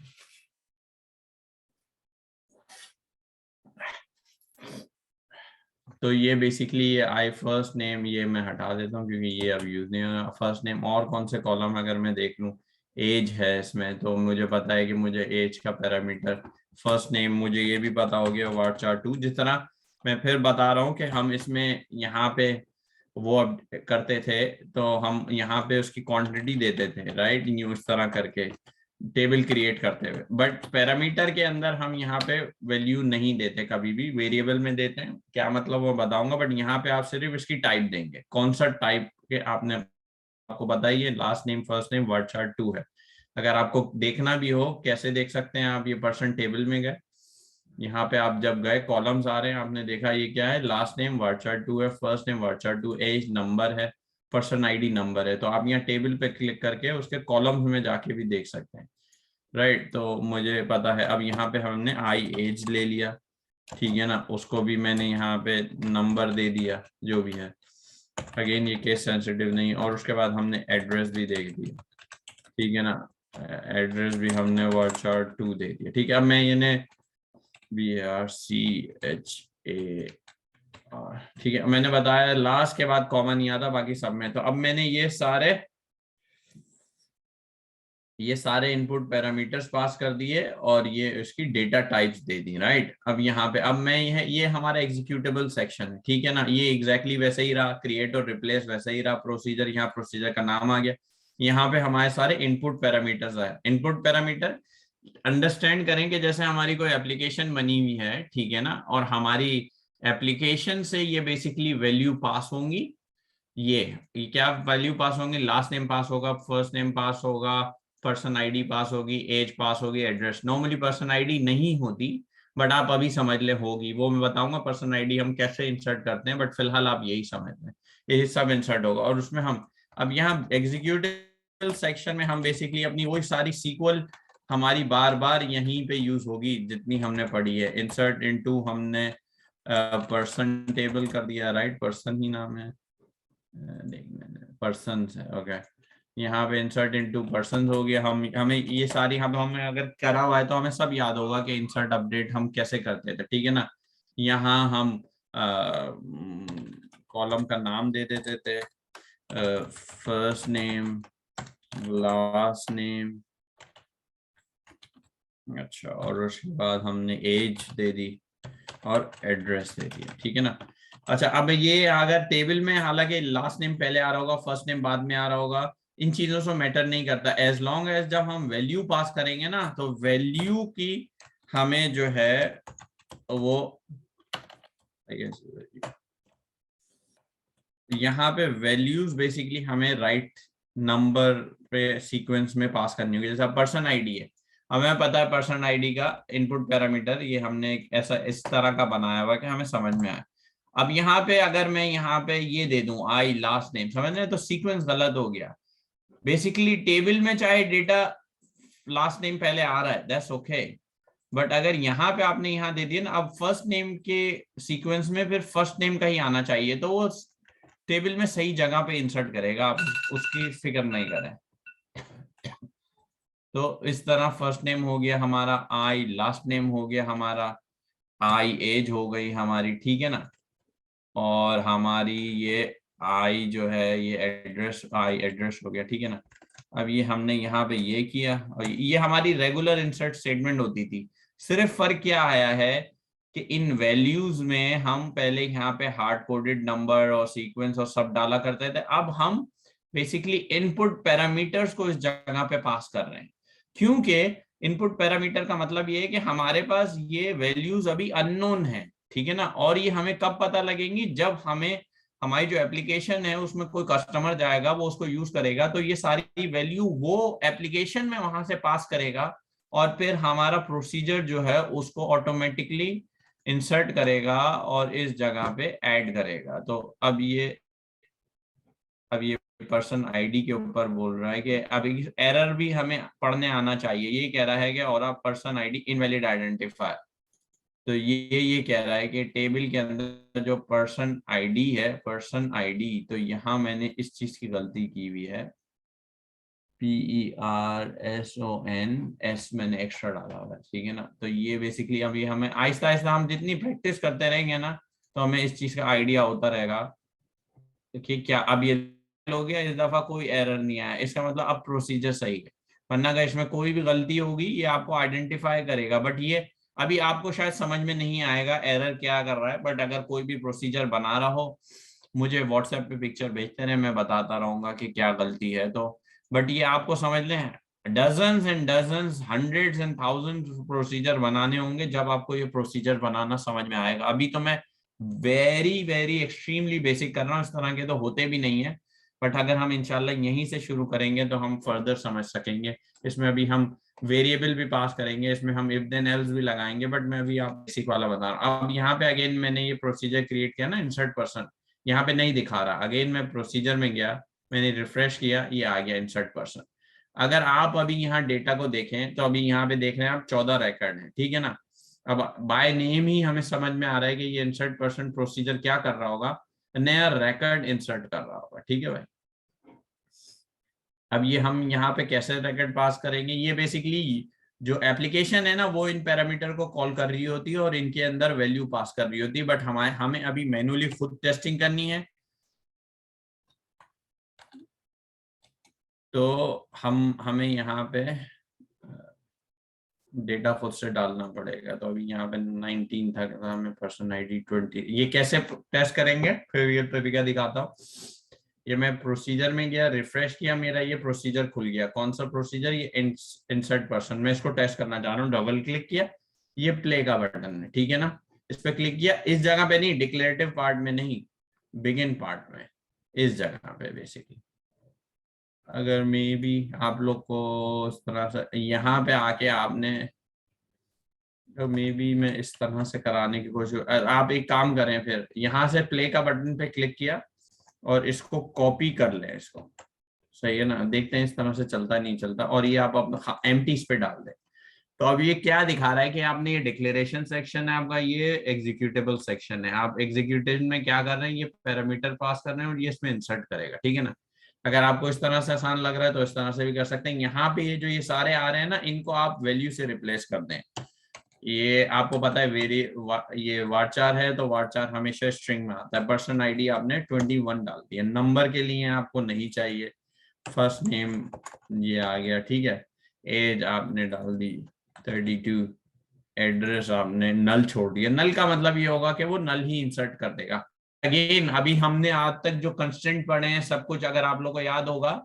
तो ये बेसिकली ये आई फर्स्ट नेम, ये मैं हटा देता हूँ क्योंकि ये अब यूज नहीं होगा। फर्स्ट नेम और कौन से कॉलम अगर मैं देख लूँ, एज है इसमें, तो मुझे पता है कि मुझे एज का पैरामीटर फर्स्ट नेम, मुझे ये भी पता हो गया varchar2। जिस तरह मैं फिर बता रहा हूँ कि हम इसमें यहाँ पे वो अब करते थे, तो हम यहाँ पे उसकी क्वांटिटी देते थे, राइट, न्यू इस तरह करके टेबल क्रिएट करते हुए। बट पैरामीटर के अंदर हम यहाँ पे वैल्यू नहीं देते, कभी भी वेरिएबल में देते हैं। क्या मतलब वो बताऊंगा, बट यहाँ पे आप सिर्फ इसकी टाइप देंगे, कौन सा टाइप के आपने, आपको बताइए, last name first name varchar2 है। अगर आपको देखना भी हो, कैसे देख सकते हैं आप, ये पर्सन टेबल में गए, यहाँ पे आप जब गए कॉलम्स आ रहे हैं, आपने देखा ये क्या है, लास्ट नेम varchar2 है, first name varchar2, age number है, पर्सन आईडी नंबर है। तो आप यहाँ टेबल पे क्लिक करके उसके कॉलम्स में जाके भी देख सकते हैं, राइट। तो मुझे पता है, अब यहाँ पे हमने आई एज ले लिया, ठीक है ना, उसको भी मैंने यहाँ पे नंबर दे दिया जो भी है, अगेन ये केस सेंसिटिव नहीं। और उसके बाद हमने एड्रेस भी दे दिया, ठीक है ना, एड्रेस भी हमने varchar2 दे दिया, ठीक है। अब मैं इन्हें VRCHA, ठीक है, मैंने बताया लास्ट के बाद कॉमा नहीं आता बाकी सब में। तो अब मैंने ये सारे इनपुट पैरामीटर्स पास कर दिए और ये इसकी डेटा टाइप्स दे दी, राइट। अब यहाँ पे अब मैं ये हमारा एग्जीक्यूटेबल सेक्शन है, ठीक है ना, ये एग्जैक्टली वैसे ही रहा, क्रिएट और रिप्लेस वैसे ही रहा, प्रोसीजर, यहाँ प्रोसीजर का नाम आ गया। यहाँ पे हमारे सारे इनपुट पैरामीटर्स आए। इनपुट पैरामीटर अंडरस्टैंड करें कि जैसे हमारी कोई एप्लीकेशन बनी हुई है, ठीक है ना, और हमारी एप्लीकेशन से ये बेसिकली वैल्यू पास होंगी। ये क्या वैल्यू पास होंगी, लास्ट नेम पास होगा, फर्स्ट नेम पास होगा, पर्सन आईडी पास होगी, एज पास होगी, एड्रेस। नॉर्मली पर्सन आईडी नहीं होती, बट आप अभी समझ ले होगी, वो मैं बताऊंगा पर्सन आईडी हम कैसे इंसर्ट करते हैं, बट फिलहाल आप यही समझ लें, ये सब इंसर्ट होगा। और उसमें हम अब यहाँ एग्जीक्यूटिव सेक्शन में हम बेसिकली अपनी वही सारी सीक्वल हमारी बार बार यहीं पे यूज होगी जितनी हमने पढ़ी है। इंसर्ट इनटू हमने पर्सन टेबल कर दिया, राइट, पर्सन ही नाम है, पर्सन है, ओके। यहाँ पे इंसर्ट इनटू पर्सन हो गया। हम हमें ये सारी हम हमें अगर करा हुआ है तो हमें सब याद होगा कि इंसर्ट अपडेट हम कैसे करते थे, ठीक है ना। यहाँ हम कॉलम का नाम दे देते थे, फर्स्ट नेम, लास्ट नेम, अच्छा, और उसके बाद हमने एज दे दी और एड्रेस दे दिया, ठीक है ना। अच्छा, अब ये अगर टेबल में हालांकि लास्ट नेम पहले आ रहा होगा, फर्स्ट नेम बाद में आ रहा होगा, इन चीजों से मैटर नहीं करता, एज लॉन्ग एज जब हम वैल्यू पास करेंगे ना, तो वैल्यू की हमें जो है वो यहाँ पे वैल्यूज बेसिकली हमें राइट नंबर पे सीक्वेंस में पास करनी होगी। जैसा पर्सन आईडी है, हमें पता है पर्सन आईडी का इनपुट पैरामीटर ये हमने एक ऐसा इस तरह का बनाया हुआ कि हमें समझ में आए। अब यहाँ पे अगर मैं यहाँ पे ये दे दूं आई लास्ट नेम, समझ रहे हैं, तो सीक्वेंस गलत हो गया। बेसिकली टेबल में चाहे डेटा लास्ट नेम पहले आ रहा है, दैट्स ओके, बट अगर यहाँ पे आपने यहाँ दे दिया ना, अब फर्स्ट नेम के सीक्वेंस में फिर फर्स्ट नेम का ही आना चाहिए, तो वो टेबल में सही जगह पे इंसर्ट करेगा, आप उसकी फिक्र नहीं करें। तो इस तरह फर्स्ट नेम हो गया हमारा आई, लास्ट नेम हो गया हमारा आई, एज हो गई हमारी, ठीक है ना, और हमारी ये आई जो है ये एड्रेस, आई एड्रेस हो गया, ठीक है ना। अब ये हमने यहाँ पे ये किया, और ये हमारी रेगुलर इंसर्ट स्टेटमेंट होती थी। सिर्फ फर्क क्या आया है कि इन वैल्यूज में हम पहले यहाँ पे हार्ड कोडेड नंबर और सीक्वेंस और सब डाला करते थे, अब हम बेसिकली इनपुट पैरामीटर्स को इस जगह पे पास कर रहे हैं। क्योंकि इनपुट पैरामीटर का मतलब ये है कि हमारे पास ये वैल्यूज अभी अननोन है, ठीक है ना, और ये हमें कब पता लगेंगी, जब हमें हमारी जो एप्लीकेशन है उसमें कोई कस्टमर जाएगा, वो उसको यूज करेगा, तो ये सारी वैल्यू वो एप्लीकेशन में वहां से पास करेगा, और फिर हमारा प्रोसीजर जो है उसको ऑटोमेटिकली इंसर्ट करेगा और इस जगह पे ऐड करेगा। तो अब ये पर्सन आईडी के ऊपर बोल रहा है कि अब एरर भी हमें पढ़ने आना चाहिए। ये कह रहा है कि और आप पर्सन आईडी इनवैलिड आइडेंटिफायर, तो ये कह रहा है कि टेबल के अंदर जो पर्सन आईडी है, पर्सन आईडी, तो यहाँ मैंने इस चीज की गलती की हुई है, PERSON मैंने एक्स्ट्रा डाला हुआ है, ठीक है ना। तो ये बेसिकली अभी हमें आहिस्ता आहिस्ता हम जितनी प्रैक्टिस करते रहेंगे ना, तो हमें इस चीज का आइडिया होता रहेगा कि क्या अब ये हो गया, इस दफा कोई एरर नहीं आया, इसका मतलब अब प्रोसीजर सही है। वरना अगर इसमें कोई भी गलती होगी ये आपको आइडेंटिफाई करेगा, बट ये अभी आपको शायद समझ में नहीं आएगा एरर क्या कर रहा है। बट अगर कोई भी प्रोसीजर बना रहा हो, मुझे व्हाट्सएप पे पिक्चर भेजते रहे, मैं बताता रहूंगा कि क्या गलती है। तो बट ये आपको समझ लें, dozens and dozens, hundreds and thousands procedure बनाने होंगे, जब आपको ये प्रोसीजर बनाना समझ में आएगा। अभी तो मैं वेरी वेरी एक्सट्रीमली बेसिक कर रहा हूँ, इस तरह के तो होते भी नहीं है, बट अगर हम इंशाल्लाह यहीं से शुरू करेंगे तो हम फर्दर समझ सकेंगे। इसमें अभी हम वेरिएबल भी पास करेंगे, इसमें हम इफ देन एल्स भी लगाएंगे, बट मैं अभी आप बेसिक वाला बता रहा हूँ। अब यहाँ पे अगेन मैंने ये प्रोसीजर क्रिएट किया ना, इंसर्ट पर्सन, यहाँ पे नहीं दिखा रहा, अगेन मैं प्रोसीजर में गया, मैंने रिफ्रेश किया, ये आ गया इंसर्ट पर्सन। अगर आप अभी यहाँ डेटा को देखें तो अभी यहाँ पे देख रहे हैं आप 14 रिकॉर्ड है, ठीक है ना। अब बाय नेम ही हमें समझ में आ रहा है कि ये इंसर्ट पर्सन प्रोसीजर क्या कर रहा होगा, नया रिकॉर्ड इंसर्ट कर रहा होगा, ठीक है भाई। अब ये हम यहाँ पे कैसे रिकॉर्ड पास करेंगे, ये बेसिकली जो एप्लीकेशन है ना वो इन पैरामीटर को कॉल कर रही होती है और इनके अंदर वैल्यू पास कर रही होती है, बट हमें अभी मैन्युअली खुद टेस्टिंग करनी है। तो हमें यहाँ पे डेटा खुद से डालना पड़ेगा। तो अभी यहाँ पे 19 था, हमें पर्सन आईडी 20, ये कैसे टेस्ट करेंगे फिर ये तरीका दिखाता हूँ। ये मैं प्रोसीजर में गया, रिफ्रेश किया, मेरा ये प्रोसीजर खुल गया। कौन सा प्रोसीजर, ये इंसर्ट पर्सन, मैं इसको टेस्ट करना चाह रहा हूँ। डबल क्लिक किया, ये प्ले का बटन है, ठीक है ना, इस पे क्लिक किया, इस जगह पे नहीं, डिक्लेरेटिव पार्ट में नहीं, बिगिन पार्ट में, इस जगह पे बेसिकली। अगर मे बी आप लोग को इस तरह से यहाँ पे आके आपने, तो मे बी मैं इस तरह से कराने की कोशिश, आप एक काम करें, फिर यहाँ से प्ले का बटन पे क्लिक किया और इसको कॉपी कर लें, इसको, सही है ना, देखते हैं इस तरह से चलता नहीं चलता, और ये आप अपना एम्प्टी इस पे डाल दें। तो अब ये क्या दिखा रहा है कि आपने, ये डिक्लेरेशन सेक्शन है आपका, ये एग्जीक्यूटेबल सेक्शन है, आप एग्जीक्यूटिव में क्या कर रहे हैं, ये पैरामीटर पास कर रहे हैं और ये इसमें इंसर्ट करेगा, ठीक है ना। अगर आपको इस तरह से आसान लग रहा है तो इस तरह से भी कर सकते हैं। यहाँ पे ये जो ये सारे आ रहे हैं ना, इनको आप वैल्यू से रिप्लेस कर दें। ये आपको पता है ये वारचार है, तो वारचार हमेशा स्ट्रिंग में आता है। पर्सन आईडी आपने 21 डाल दिया, नंबर के लिए आपको नहीं चाहिए, फर्स्ट नेम ये आ गया, ठीक है, एज आपने डाल दी 32 एड्रेस आपने नल छोड़ दिया। नल का मतलब ये होगा कि वो नल ही इंसर्ट कर देगा। अगेन अभी हमने आज तक जो कंस्ट्रेंट पढ़े हैं सब कुछ, अगर आप लोगों को याद होगा,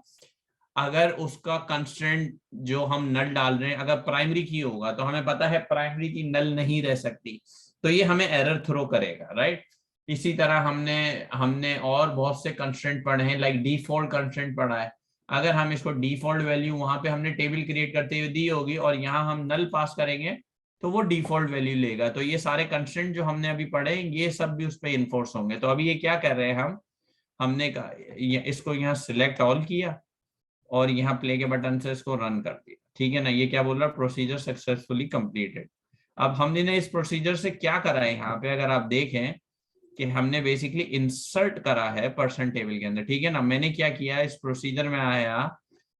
अगर उसका कंस्ट्रेंट जो हम नल डाल रहे हैं अगर प्राइमरी की होगा तो हमें पता है प्राइमरी की नल नहीं रह सकती, तो ये हमें एरर थ्रो करेगा, राइट। इसी तरह हमने हमने और बहुत से कंस्ट्रेंट पढ़े हैं, लाइक डिफॉल्ट कंस्ट्रेंट पढ़ा है। अगर हम इसको डिफॉल्ट वैल्यू वहां पे हमने टेबल क्रिएट करते हुए दी होगी और यहाँ हम नल पास करेंगे तो वो डिफॉल्ट वैल्यू लेगा। तो ये सारे कंस्ट्रेंट जो हमने अभी पढ़े ये सब भी उस पर इन्फोर्स होंगे। तो अभी ये क्या कर रहे हैं हमने इसको यहाँ सिलेक्ट ऑल किया और यहाँ प्ले के बटन से इसको रन कर दिया, ठीक है ना। ये क्या बोल रहा है, प्रोसीजर सक्सेसफुली कंप्लीटेड। अब हमने इस प्रोसीजर से क्या करा है यहाँ पे, अगर आप देखें कि हमने बेसिकली इंसर्ट करा है पर्सन टेबल के अंदर, ठीक है ना। मैंने क्या किया, इस प्रोसीजर में आया,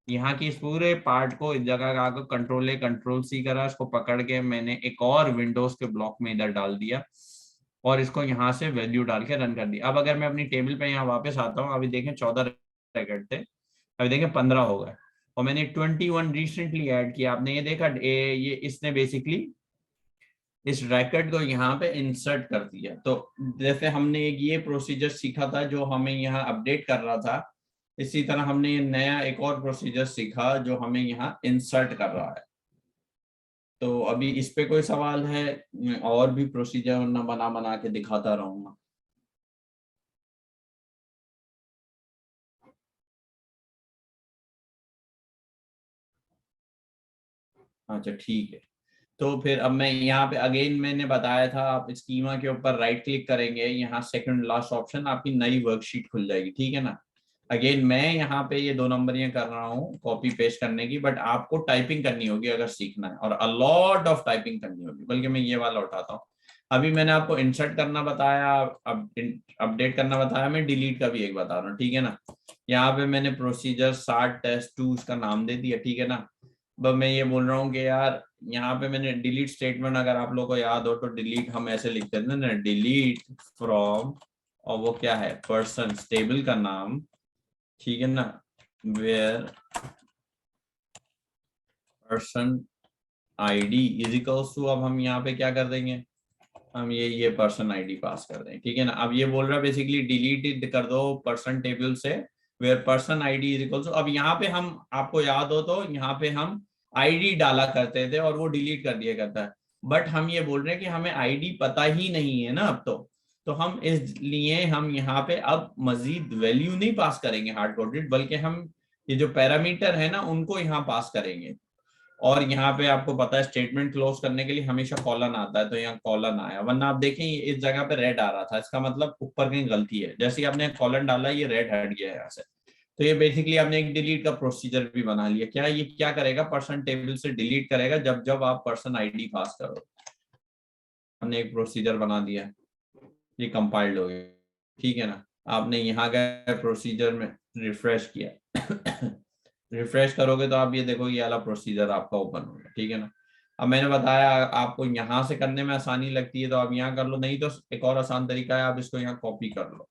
यहाँ की इस पूरे पार्ट को इस जगह का कंट्रोल सी करा, इसको पकड़ के मैंने एक और विंडोज के ब्लॉक में इधर डाल दिया और इसको यहाँ से वैल्यू डाल के रन कर दिया। अब अगर मैं अपनी टेबल पे यहाँ वापस आता हूँ, अभी देखें 14 रिकॉर्ड थे, अभी देखें 15 हो गए और मैंने 21 रिसेंटली ऐड किया। आपने ये देखा ये इसने बेसिकली इस रैकेट को यहाँ पे इंसर्ट कर दिया। तो जैसे हमने एक ये प्रोसीजर सीखा था जो हमें यहाँ अपडेट कर रहा था, इसी तरह हमने ये नया एक और प्रोसीजर सीखा जो हमें यहाँ इंसर्ट कर रहा है। तो अभी इस पे कोई सवाल है? मैं और भी प्रोसीजर बना बना के दिखाता रहूंगा। अच्छा ठीक है। तो फिर अब मैं यहाँ पे अगेन मैंने बताया था, आप स्कीमा के ऊपर राइट क्लिक करेंगे, यहाँ सेकंड लास्ट ऑप्शन आपकी नई वर्कशीट खुल जाएगी, ठीक है ना। अगेन मैं यहाँ पे ये 2 नंबर ये कर रहा हूँ कॉपी पेस्ट करने की, बट आपको टाइपिंग करनी होगी अगर सीखना है, और अ लॉट ऑफ टाइपिंग करनी होगी। बल्कि मैं ये वाला उठाता हूँ। अभी मैंने आपको इंसर्ट करना बताया, अपडेट करना बताया, मैं डिलीट का भी एक बता रहा हूँ, ठीक है ना। यहाँ पे मैंने प्रोसीजर स्टार्ट टेस्ट 2 उसका नाम दे दिया, ठीक है ना। अब मैं ये बोल रहा हूँ कि यार यहाँ पे मैंने डिलीट स्टेटमेंट, अगर आप लोगों को याद हो तो डिलीट हम ऐसे लिखते हैं ना, डिलीट फ्रॉम, और वो क्या है, पर्सन टेबल का नाम, ठीक है ना, where person ID is equals to, अब हम यहाँ पे क्या कर देंगे, हम ये पर्सन आईडी पास कर दें, ठीक है ना। अब ये बोल रहा है बेसिकली डिलीट कर दो पर्सन टेबल से where person ID is equals to. अब यहाँ पे हम, आपको याद हो तो यहाँ पे हम आईडी डाला करते थे और वो डिलीट कर दिया करता है, बट हम ये बोल रहे हैं कि हमें आईडी पता ही नहीं है ना अब तो हम इसलिए हम यहाँ पे अब मजीद वैल्यू नहीं पास करेंगे हार्ड कोडेड, बल्कि हम ये जो पैरामीटर है ना उनको यहाँ पास करेंगे। और यहाँ पे आपको पता है स्टेटमेंट क्लोज करने के लिए हमेशा कॉलन आता है, तो यहाँ कॉलन आया, वरना आप देखें इस जगह पे रेड आ रहा था, इसका मतलब ऊपर कहीं गलती है। जैसे ही आपने कॉलन डाला ये रेड हट गया है यहाँ से। तो ये बेसिकली आपने एक डिलीट का प्रोसीजर भी बना लिया। क्या ये क्या करेगा, पर्सन टेबल से डिलीट करेगा जब जब आप पर्सन आईडी पास करो। हमने एक प्रोसीजर बना दिया, ये कंपाइल्ड हो गया, ठीक है ना। आपने यहाँ गए प्रोसीजर में रिफ्रेश किया रिफ्रेश करोगे तो आप ये देखो ये वाला प्रोसीजर आपका ओपन हो गया, ठीक है ना। अब मैंने बताया आपको यहाँ से करने में आसानी लगती है तो आप यहाँ कर लो, नहीं तो एक और आसान तरीका है, आप इसको यहाँ कॉपी कर लो,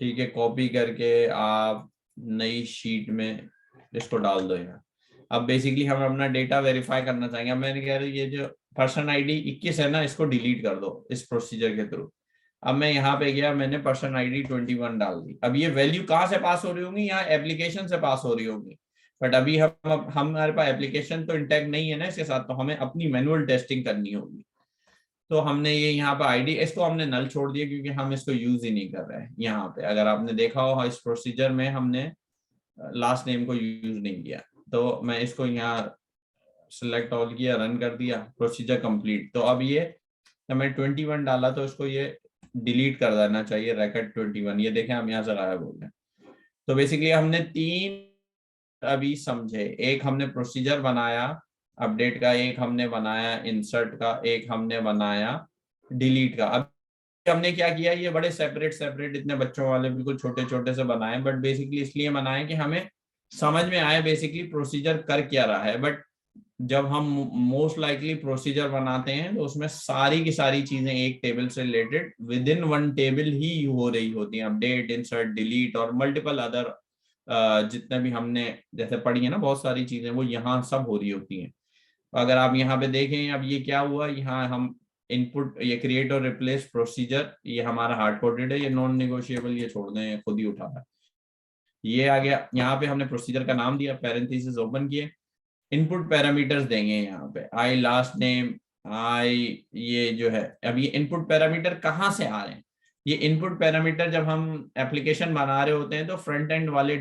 ठीक है। कॉपी करके आप नई शीट में इसको डाल दो यहाँ। अब बेसिकली हम अपना डेटा वेरीफाई करना चाहेंगे। अब मैंने कह रही ये जो पर्सन आईडी 21 है ना, इसको डिलीट कर दो इस प्रोसीजर के थ्रू। अब मैं यहाँ पे गया, मैंने पर्सन आईडी 21 डाल दी। अब ये वैल्यू कहाँ से पास हो रही होंगी, यहाँ एप्लीकेशन से पास हो रही होगी, बट अभी हम हमारे पास एप्लीकेशन तो इंटैक्ट नहीं है ना इसके साथ, तो हमें अपनी मैनुअल टेस्टिंग करनी होगी। तो हमने ये यहाँ पे आईडी, इसको हमने नल छोड़ दिया क्योंकि हम इसको यूज ही नहीं कर रहे हैं। यहाँ पे अगर आपने देखा हो इस प्रोसीजर में हमने लास्ट नेम को यूज नहीं किया, तो मैं इसको यहाँ सिलेक्ट ऑल किया, रन कर दिया, प्रोसीजर कंप्लीट। तो अब ये जब मैं 21 डाला तो इसको ये डिलीट कर देना चाहिए, रैकेट 21, ये देखें हम यहाँ से गायब हो गए। तो बेसिकली हमने 3 अभी समझे, एक हमने प्रोसीजर बनाया अपडेट का, एक हमने बनाया इंसर्ट का, एक हमने बनाया डिलीट का। अब हमने क्या किया, ये बड़े सेपरेट सेपरेट इतने बच्चों वाले बिल्कुल छोटे छोटे से बनाए, बट बेसिकली इसलिए बनाए कि हमें समझ में आए बेसिकली प्रोसीजर कर क्या रहा है। बट जब हम मोस्ट लाइकली प्रोसीजर बनाते हैं तो उसमें सारी की सारी चीजें एक टेबल से related with in one table ही हो रही होती हैं, अपडेट इंसर्ट डिलीट और मल्टीपल अदर जितने भी हमने जैसे पढ़ी है ना बहुत सारी चीजें, वो यहाँ सब हो रही होती हैं। अगर आप यहाँ पे देखें, अब ये क्या हुआ, यहाँ हम इनपुट, ये क्रिएट और रिप्लेस प्रोसीजर, ये हमारा हार्ड कोडेड है, ये नॉन निगोशिएबल, ये छोड़ दें, खुद ही उठा रहा है। ये आ गया, यहाँ पे हमने प्रोसीजर का नाम दिया, पैरेंथेसिस ओपन किए, इनपुट पैरामीटर्स देंगे यहाँ पे, आई लास्ट नेम, आई, ये जो है, अब ये इनपुट पैरामीटर कहाँ से आ रहे हैं, ये इनपुट पैरामीटर जब हम एप्लीकेशन बना रहे होते हैं तो फ्रंट एंड वाले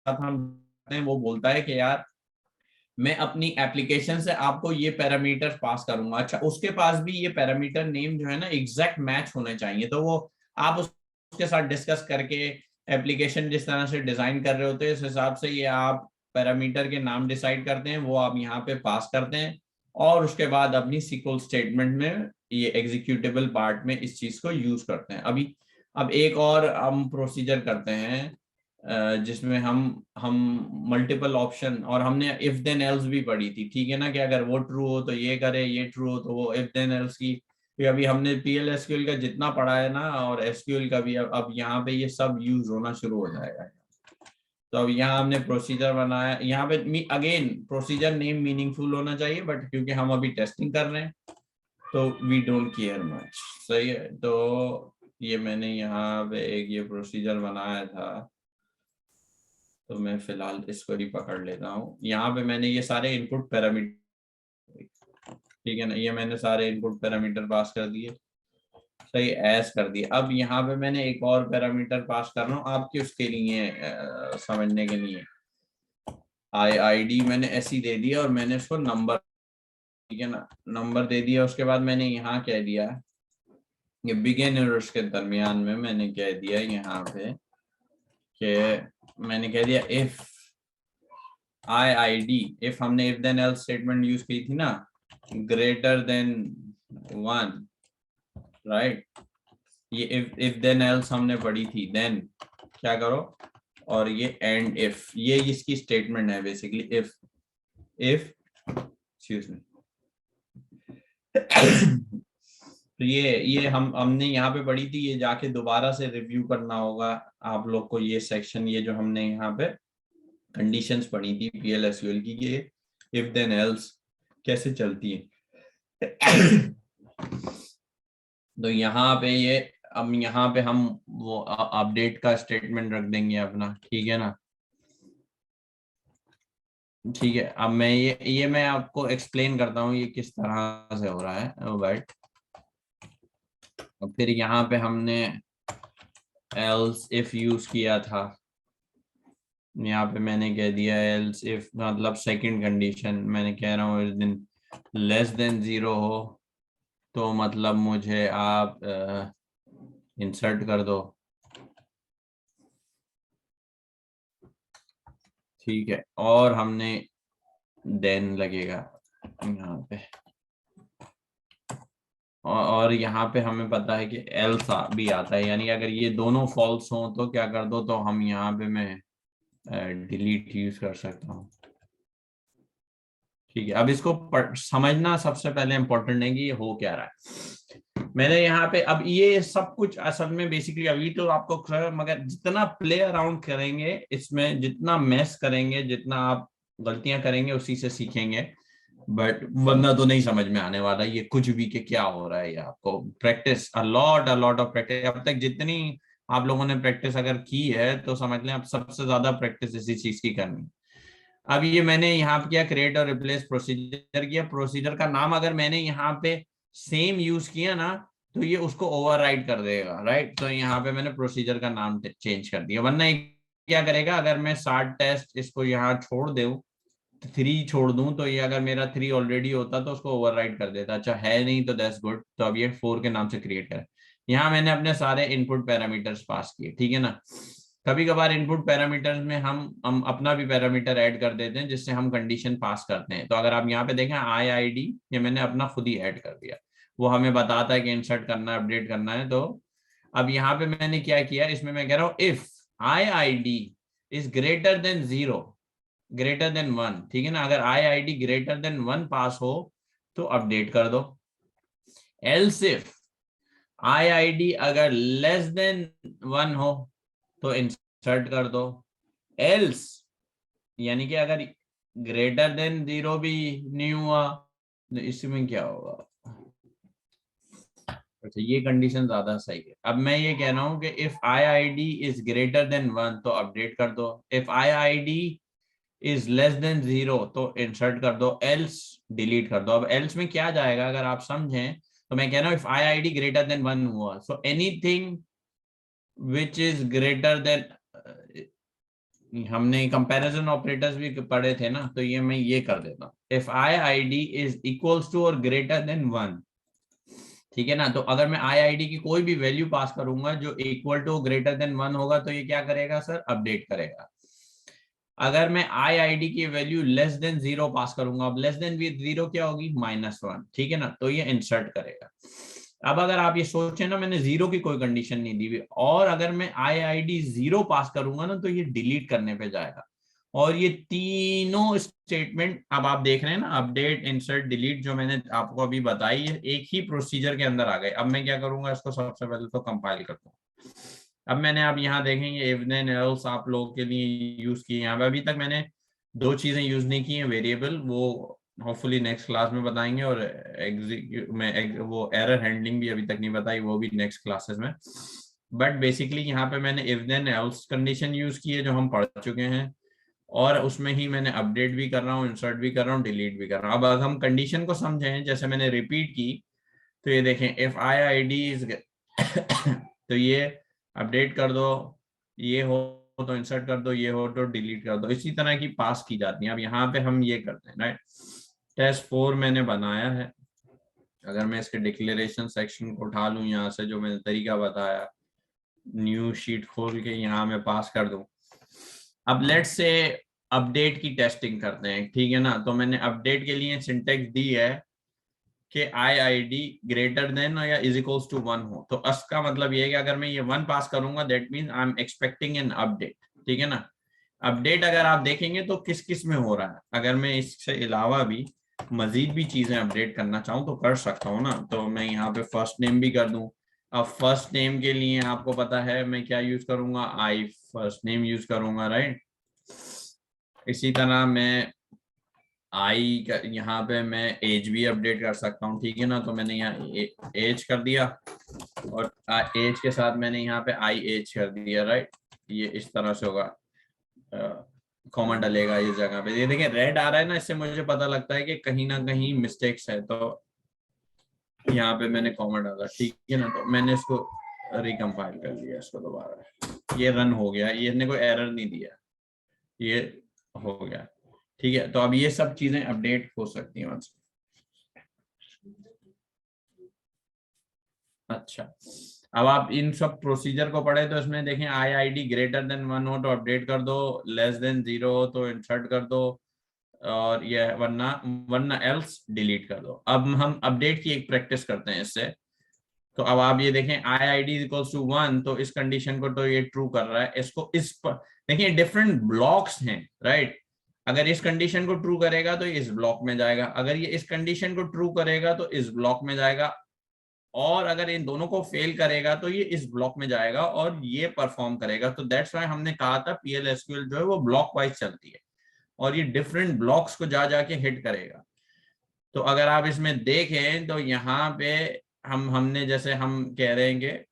हम वो बोलता है कि यार मैं अपनी एप्लीकेशन से आपको ये पैरामीटर पास करूंगा। अच्छा, उसके पास भी ये पैरामीटर नेम जो है ना एग्जैक्ट मैच होने चाहिए, तो वो आप उसके साथ डिस्कस करके एप्लीकेशन जिस तरह से डिजाइन कर रहे होते हैं इस हिसाब से ये आप पैरामीटर के नाम डिसाइड करते हैं, वो आप यहाँ पे पास करते हैं, और उसके बाद अपनी सीक्वल स्टेटमेंट में ये एग्जीक्यूटेबल पार्ट में इस चीज को यूज करते हैं। अभी अब एक और हम प्रोसीजर करते हैं जिसमें हम मल्टीपल ऑप्शन, और हमने इफ देन एल्स भी पढ़ी थी, ठीक है ना, कि अगर वो ट्रू हो तो ये करे, ये ट्रू हो तो वो, इफ देन एल्स की अभी हमने पीएल एसक्यूएल का जितना पढ़ा है ना, और एसक्यूएल का भी, अब यहाँ पे ये सब यूज होना शुरू हो जाएगा। तो अब यहाँ हमने प्रोसीजर बनाया, यहाँ पे अगेन प्रोसीजर नेम मीनिंगफुल होना चाहिए, बट क्योंकि हम अभी टेस्टिंग कर रहे हैं तो वी डोंट केयर मच, सही है। तो ये मैंने यहाँ पे एक ये प्रोसीजर बनाया था, तो मैं फिलहाल इसको ही पकड़ लेता हूँ। यहाँ पे मैंने ये सारे इनपुट पैरामीटर, ठीक है ना, ये मैंने सारे इनपुट पैरामीटर पास कर दिए, सही, ऐस कर दिए। अब यहाँ पे मैंने एक और पैरामीटर पास कर रहा हूँ आपके उसके लिए समझने के लिए, आईडी मैंने ऐसी दे दिया और मैंने उसको नंबर, ठीक है ना, नंबर दे दिया। उसके बाद मैंने यहाँ कह दिया, ये बिगिन और उसके दरमियान में मैंने कह दिया यहाँ पे कि मैंने कह दिया इफ IID, इफ हमने if then else statement use की थी ना, ग्रेटर देन 1, राइट, ये इफ देन एल्स हमने पढ़ी थी, देन क्या करो, और ये एंड इफ, ये इसकी स्टेटमेंट है बेसिकली, इफ एक्सक्यूज मी तो ये हमने यहाँ पे पढ़ी थी, ये जाके दोबारा से रिव्यू करना होगा आप लोग को, ये सेक्शन, ये जो हमने यहाँ पे कंडीशंस पढ़ी थी PL/SQL की, ये इफ देन एल्स कैसे चलती है। तो यहाँ पे ये, अब यहाँ पे हम वो अपडेट का स्टेटमेंट रख देंगे अपना, ठीक है ना, ठीक है। अब मैं ये मैं आपको एक्सप्लेन करता हूँ ये किस तरह से हो रहा है, राइट। फिर यहाँ पे हमने एल्स इफ यूज किया था, यहाँ पे मैंने कह दिया एल्स इफ मतलब सेकंड कंडीशन, मैंने कह रहा हूँ इस दिन लेस देन 0 हो तो मतलब मुझे आप इंसर्ट कर दो, ठीक है। और हमने देन लगेगा यहाँ पे, और यहाँ पे हमें पता है कि एल्स भी आता है, यानी अगर ये दोनों फॉल्स हो तो क्या कर दो, तो हम यहाँ पे मैं डिलीट यूज कर सकता हूँ, ठीक है। अब इसको समझना सबसे पहले इम्पोर्टेंट है कि ये हो क्या रहा है। मैंने यहाँ पे, अब ये सब कुछ असल में बेसिकली अभी तो आपको, मगर जितना प्ले अराउंड करेंगे इसमें, जितना मैस करेंगे, जितना आप गलतियां करेंगे उसी से सीखेंगे, बट वरना तो नहीं समझ में आने वाला ये कुछ भी कि क्या हो रहा है। ये आपको practice, a lot of practice, अब तक जितनी आप लोगों ने प्रैक्टिस अगर की है तो समझ लें अब सबसे ज्यादा प्रैक्टिस इसी चीज की करनी। अब ये मैंने यहाँ पे किया क्रिएट और रिप्लेस प्रोसीजर किया, प्रोसीजर का नाम अगर मैंने यहाँ पे सेम यूज किया ना तो ये उसको ओवरराइड कर देगा, राइट। तो यहाँ पे मैंने प्रोसीजर का नाम चेंज कर दिया, वरना क्या करेगा, अगर मैं स्टार्ट टेस्ट इसको यहाँ छोड़ दूं, 3 छोड़ दूं, तो ये अगर मेरा 3 ऑलरेडी होता तो उसको ओवरराइड कर देता। अच्छा है नहीं तो दैट्स गुड, तो अब ये 4 के नाम से क्रिएट करें। यहाँ मैंने अपने सारे इनपुट पैरामीटर्स पास किए, ठीक है ना। कभी कभार इनपुट पैरामीटर्स में हम अपना भी पैरामीटर ऐड कर देते हैं जिससे हम कंडीशन पास करते हैं। तो अगर आप यहाँ पे देखें IID, ये मैंने अपना खुद ही ऐड कर दिया, वो हमें बताता है कि इंसर्ट करना है, अपडेट करना है। तो अब यहाँ पे मैंने क्या किया, इसमें मैं कह रहा हूँ if IID is greater then 0, greater than 1, ठीक है ना। अगर IID ग्रेटर देन 1 पास हो तो अपडेट कर दो, एल्स इफ IID अगर लेस देन 1 हो तो इंसर्ट कर दो, एल्स यानी कि अगर ग्रेटर देन 0 भी नहीं हुआ, तो इसमें क्या होगा? अच्छा, ये कंडीशन ज्यादा सही है। अब मैं ये कह रहा हूँ कि if I I D is greater than 1 तो अपडेट कर दो, if I I D is less than 0 तो इंसर्ट कर दो, एल्स डिलीट कर दो। अब एल्स में क्या जाएगा अगर आप समझें, तो मैं कह रहा हूँ if I I D greater than 1 हुआ, so anything which is greater then, हमने कंपैरिजन ऑपरेटर्स भी पढ़े थे ना, तो ये मैं ये कर देता हूँ, if I I D is equals to और ग्रेटर देन 1, ठीक है ना। तो अगर मैं आई आई डी की कोई भी वैल्यू पास करूंगा जो इक्वल टू ग्रेटर देन 1 होगा, तो ये क्या करेगा सर? अपडेट करेगा। अगर मैं आई आई डी की वैल्यू लेस देन 0 पास करूंगा, अब लेस देन 0 क्या होगी? -1, ठीक है ना, तो ये इंसर्ट करेगा। अब अगर आप ये सोचें ना, मैंने 0 की कोई कंडीशन नहीं दी हुई, और अगर मैं आई आई डी 0 पास करूंगा ना, तो ये डिलीट करने पे जाएगा। और ये तीनों स्टेटमेंट अब आप देख रहे हैं ना, अपडेट, इंसर्ट, डिलीट, जो मैंने आपको अभी बताई है, एक ही प्रोसीजर के अंदर आ गए। अब मैं क्या करूंगा, इसको सबसे पहले तो कंपाइल करता हूँ। अब मैंने, आप यहाँ देखेंगे इफ देन एल्स आप लोगों के लिए यूज किए। यहाँ पे अभी तक मैंने दो चीजें यूज नहीं की हैं, वेरिएबल, वो होपफुली नेक्स्ट क्लास में बताएंगे, और वो एरर हैंडलिंग भी अभी तक नहीं बताई, वो भी नेक्स्ट क्लासेस में। बट बेसिकली यहाँ पे मैंने if then else condition use की है, जो हम पढ़ चुके हैं, और उसमें ही मैंने अपडेट भी कर रहा हूँ, इंसर्ट भी कर रहा हूँ, डिलीट भी कर रहा हूँ। अब अगर हम कंडीशन को समझें, जैसे मैंने रिपीट की, तो ये देखें, if I I D is तो ये अपडेट कर दो, ये हो तो इंसर्ट कर दो, ये हो तो डिलीट कर दो, इसी तरह की पास की जाती है। अब यहाँ पे हम ये करते हैं, राइट। टेस्ट 4 मैंने बनाया है। अगर मैं इसके डिक्लेरेशन सेक्शन को उठा लूँ यहाँ से, जो मैंने तरीका बताया, न्यू शीट खोल के यहाँ मैं पास कर दूं। अब लेट्स से अपडेट की टेस्टिंग करते हैं, ठीक है ना। तो मैंने अपडेट के लिए सिंटेक्स दी है कि आई आई डी ग्रेटर देन या इज इक्वल्स टू 1 हो। तो इसका मतलब ये है कि अगर मैं ये 1 पास करूंगा, that means I am expecting an update, ठीक है ना। अपडेट अगर आप देखेंगे तो किस किस में हो रहा है, अगर मैं इससे अलावा भी मजीद भी चीजें अपडेट करना चाहूँ तो कर सकता हूँ ना। तो मैं यहाँ पे फर्स्ट नेम भी कर दूं। अब फर्स्ट नेम के लिए आपको पता है मैं क्या यूज करूंगा, आई फर्स्ट नेम यूज करूंगा, राइट। इसी तरह मैं आई का यहाँ पे मैं एज भी अपडेट कर सकता हूँ, ठीक है ना। तो मैंने यहाँ एज कर दिया, और एज के साथ मैंने यहाँ पे आई एज कर दिया, राइट। ये इस तरह से होगा, कॉमन डलेगा इस जगह पे। ये देखिए रेड आ रहा है ना, इससे मुझे पता लगता है कि कहीं ना कहीं मिस्टेक्स है, तो यहाँ पे मैंने कॉमन डाला, ठीक है ना। तो मैंने इसको रिकम्पाइल कर लिया, इसको दोबारा, ये रन हो गया, ये इसने कोई एरर नहीं दिया, ये हो गया, ठीक है। तो अब ये सब चीजें अपडेट हो सकती हैं। अच्छा, अब आप इन सब प्रोसीजर को पढ़े तो इसमें देखें, आई आई डी ग्रेटर देन 1 हो तो अपडेट कर दो, लेस देन 0 हो तो इंसर्ट कर दो, और ये वरना वरना एल्स डिलीट कर दो। अब हम अपडेट की एक प्रैक्टिस करते हैं इससे। तो अब आप ये देखें, आई आई डी इक्वल्स टू 1, तो इस कंडीशन को तो ये ट्रू कर रहा है, इसको इस पर देखिए डिफरेंट ब्लॉक्स हैं, राइट। अगर इस कंडीशन को ट्रू करेगा तो ये इस ब्लॉक में जाएगा, अगर ये इस कंडीशन को ट्रू करेगा तो इस ब्लॉक में जाएगा, और अगर इन दोनों को फेल करेगा तो ये इस ब्लॉक में जाएगा और ये परफॉर्म करेगा। तो दैट्स व्हाई हमने कहा था PL/SQL जो है वो ब्लॉक वाइज चलती है, और ये डिफरेंट ब्लॉक्स को जा जाके हिट करेगा। तो अगर आप इसमें देखें तो यहाँ पे हमने जैसे हम कह रहे हैं,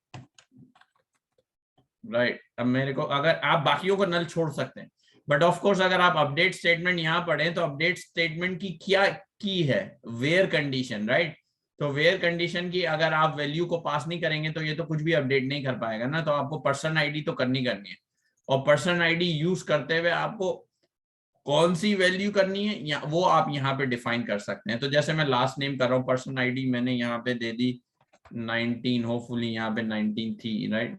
राइट। अब मेरे को, अगर आप बाकियों को नल छोड़ सकते हैं, बट ऑफ कोर्स अगर आप अपडेट स्टेटमेंट यहाँ पढ़ें तो अपडेट स्टेटमेंट की क्या की है, वेयर कंडीशन, राइट। तो वेयर कंडीशन की अगर आप वैल्यू को पास नहीं करेंगे तो ये तो कुछ भी अपडेट नहीं कर पाएगा ना। तो आपको पर्सन आईडी तो करनी है, और पर्सन आईडी यूज करते हुए आपको कौन सी वैल्यू करनी है या वो आप यहाँ पे डिफाइन कर सकते हैं। तो जैसे मैं लास्ट नेम कर रहा हूँ, पर्सन आईडी मैंने यहाँ पे दे दी 19, होपफुली यहाँ पे 19 थी, राइट।